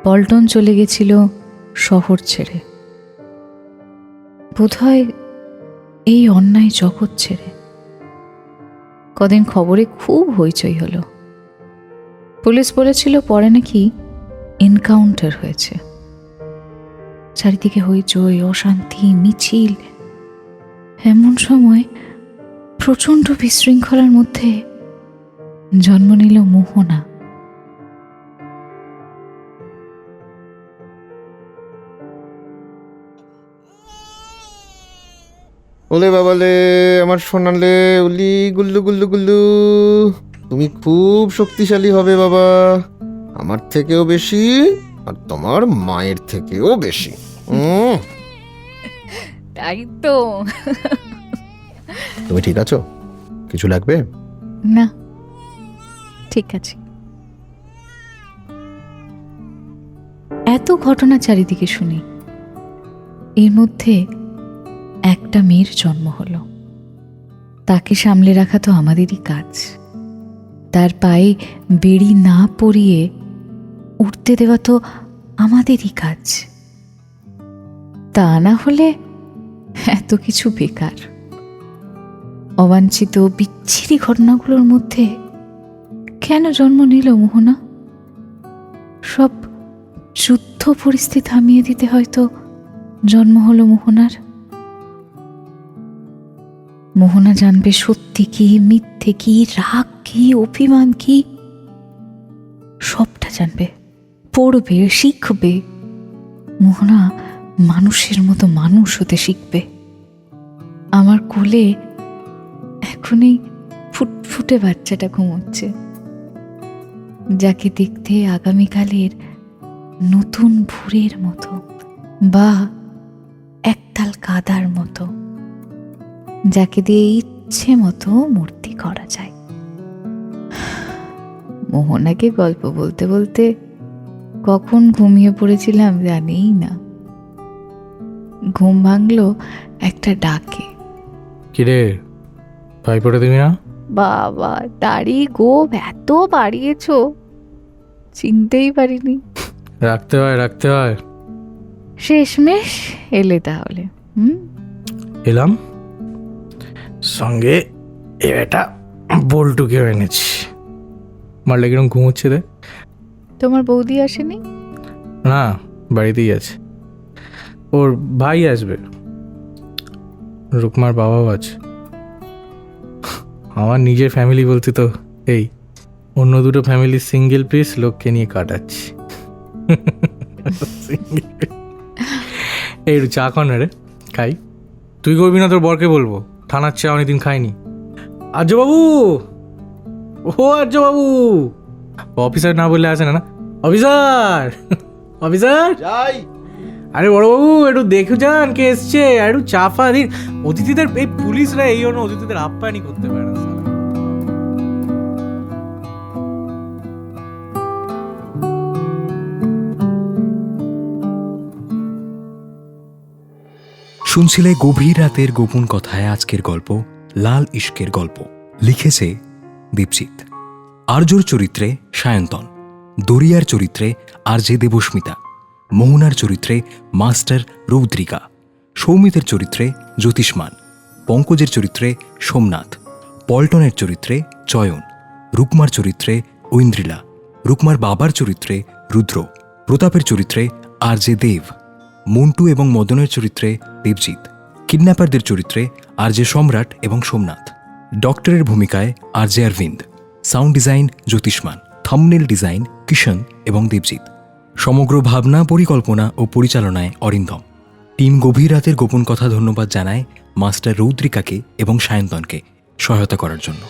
পল্টন চলে গেছিল শহর ছেড়ে, বোধহয় এই অন্যায় জগৎ ছেড়ে। কদিন খবরে খুব হইচই হলো। পুলিশ বলেছিল পরে নাকি এনকাউন্টার হয়েছে। চারিদিকে হইচই, অশান্তি, মিছিল। এমন সময় প্রচণ্ড বিশৃঙ্খলার মধ্যে জন্ম নিল মোহনা। ওলে বাবালে, আমার সোনালে উলি গুল্লু গুল্লু গুল্লু, তুমি খুব শক্তিশালী হবে বাবা, আমার থেকেও বেশি আর তোমার মায়ের থেকেও বেশি। তাই তো। তুমি ঠিক আছো? কিছু লাগবে? না, ঠিক আছে। এত ঘটনা চারিদিকে শুনি, এর মধ্যে একটা মেয়ের জন্ম হলো। তাকে সামলে রাখা তো আমাদেরই কাজ। তার পায়ে বেড়ি না পরিয়ে উঠতে দেওয়া তো আমাদেরই কাজ। তা না হলে এত কিছু বেকার। অবাঞ্ছিত বিচ্ছিরি ঘটনাগুলোর মধ্যে কেন জন্ম নিল মোহনা? সব যুদ্ধ পরিস্থিতি থামিয়ে দিতে হয়তো জন্ম হলো মোহনার। মোহনা জানবে সত্যি কি, মিথ্যে কি, রাগ কি, অভিমান কি, সবটা জানবে, পড়বে, শিখবে। মোহনা মানুষের মতো মানুষ হতে শিখবে। আমার কোলে এখনই ফুটফুটে বাচ্চাটা ঘুমোচ্ছে, যাকে দেখতে আগামীকালের নতুন ভোরের মতো বা একতাল কাদার মতো, যাকে দিয়ে ইচ্ছে মতো মূর্তি করা যায়। মোহনাকে গল্প বলতে বলতে কখন ঘুমিয়ে পড়েছিলাম জানিই না। ঘুম ভাঙলো একটা ডাকে। কিরে, ভাই পড়ে দিবি না? বাবা, দাড়ি গোপ এত বাড়িয়েছ, চিনতেই পারিনি। রাখতে হয়। শেষমেশ এলে তাহলে? এলাম, সঙ্গে এটা বল্টুকে এনেছি। মারলে কিরম ঘুমোচ্ছে রে? তোমার বৌদি আসেনি? না, বাড়িতেই আছে। ওর ভাই আসবে, রুকমার বাবাও আছে। আমার নিজের ফ্যামিলি বলতে তো এই, অন্য দুটো ফ্যামিলি সিঙ্গেল পিস লোককে নিয়ে কাটাচ্ছি। এই চা খান রে, খাই। তুই করবি না? তোর বরকে বলবো, থানার চা অনেকদিন খাইনি। আর্যবাবু, ও আর্যবাবু, অফিসার না বললে আসে না? অফিসার, অফিসার যাই। আরে বড়বাবু, একটু দেখে যান কে এসছে, একটু চা ফা দিন। অতিথিদের, এই পুলিশরা এই জন্য অতিথিদের আপ্যায়নই করতে পারে না। শুনছিলে গভীর রাতের গোপন কথায় আজকের গল্প লাল ইশকের গল্প। লিখেছে দীপজিৎ। আর্যর চরিত্রে সায়ন্তন, দরিয়ার চরিত্রে আর জে দেবস্মিতা, মোহনার চরিত্রে মাস্টার রৌদ্রিকা, সৌমিতের চরিত্রে জ্যোতিষ্মান, পঙ্কজের চরিত্রে সোমনাথ, পল্টনের চরিত্রে চয়ন, রুকমার চরিত্রে ঐন্দ্রিলা, রুকমার বাবার চরিত্রে রুদ্র, প্রতাপের চরিত্রে আর জে দেব, মন্টু এবং মদনের চরিত্রে দেবজিৎ, কিডন্যাপারদের চরিত্রে আর জে সম্রাট এবং সোমনাথ, ডক্টরের ভূমিকায় R J Arvind, sound design Jyotishman, thumbnail design Kishan এবং দেবজিৎ, সমগ্র ভাবনা, পরিকল্পনা ও পরিচালনায় অরিন্দম। টিম গভীর রাতের গোপন কথা ধন্যবাদ জানায় মাস্টার রৌদ্রিকাকে এবং সায়ন্তনকে সহায়তা করার জন্য।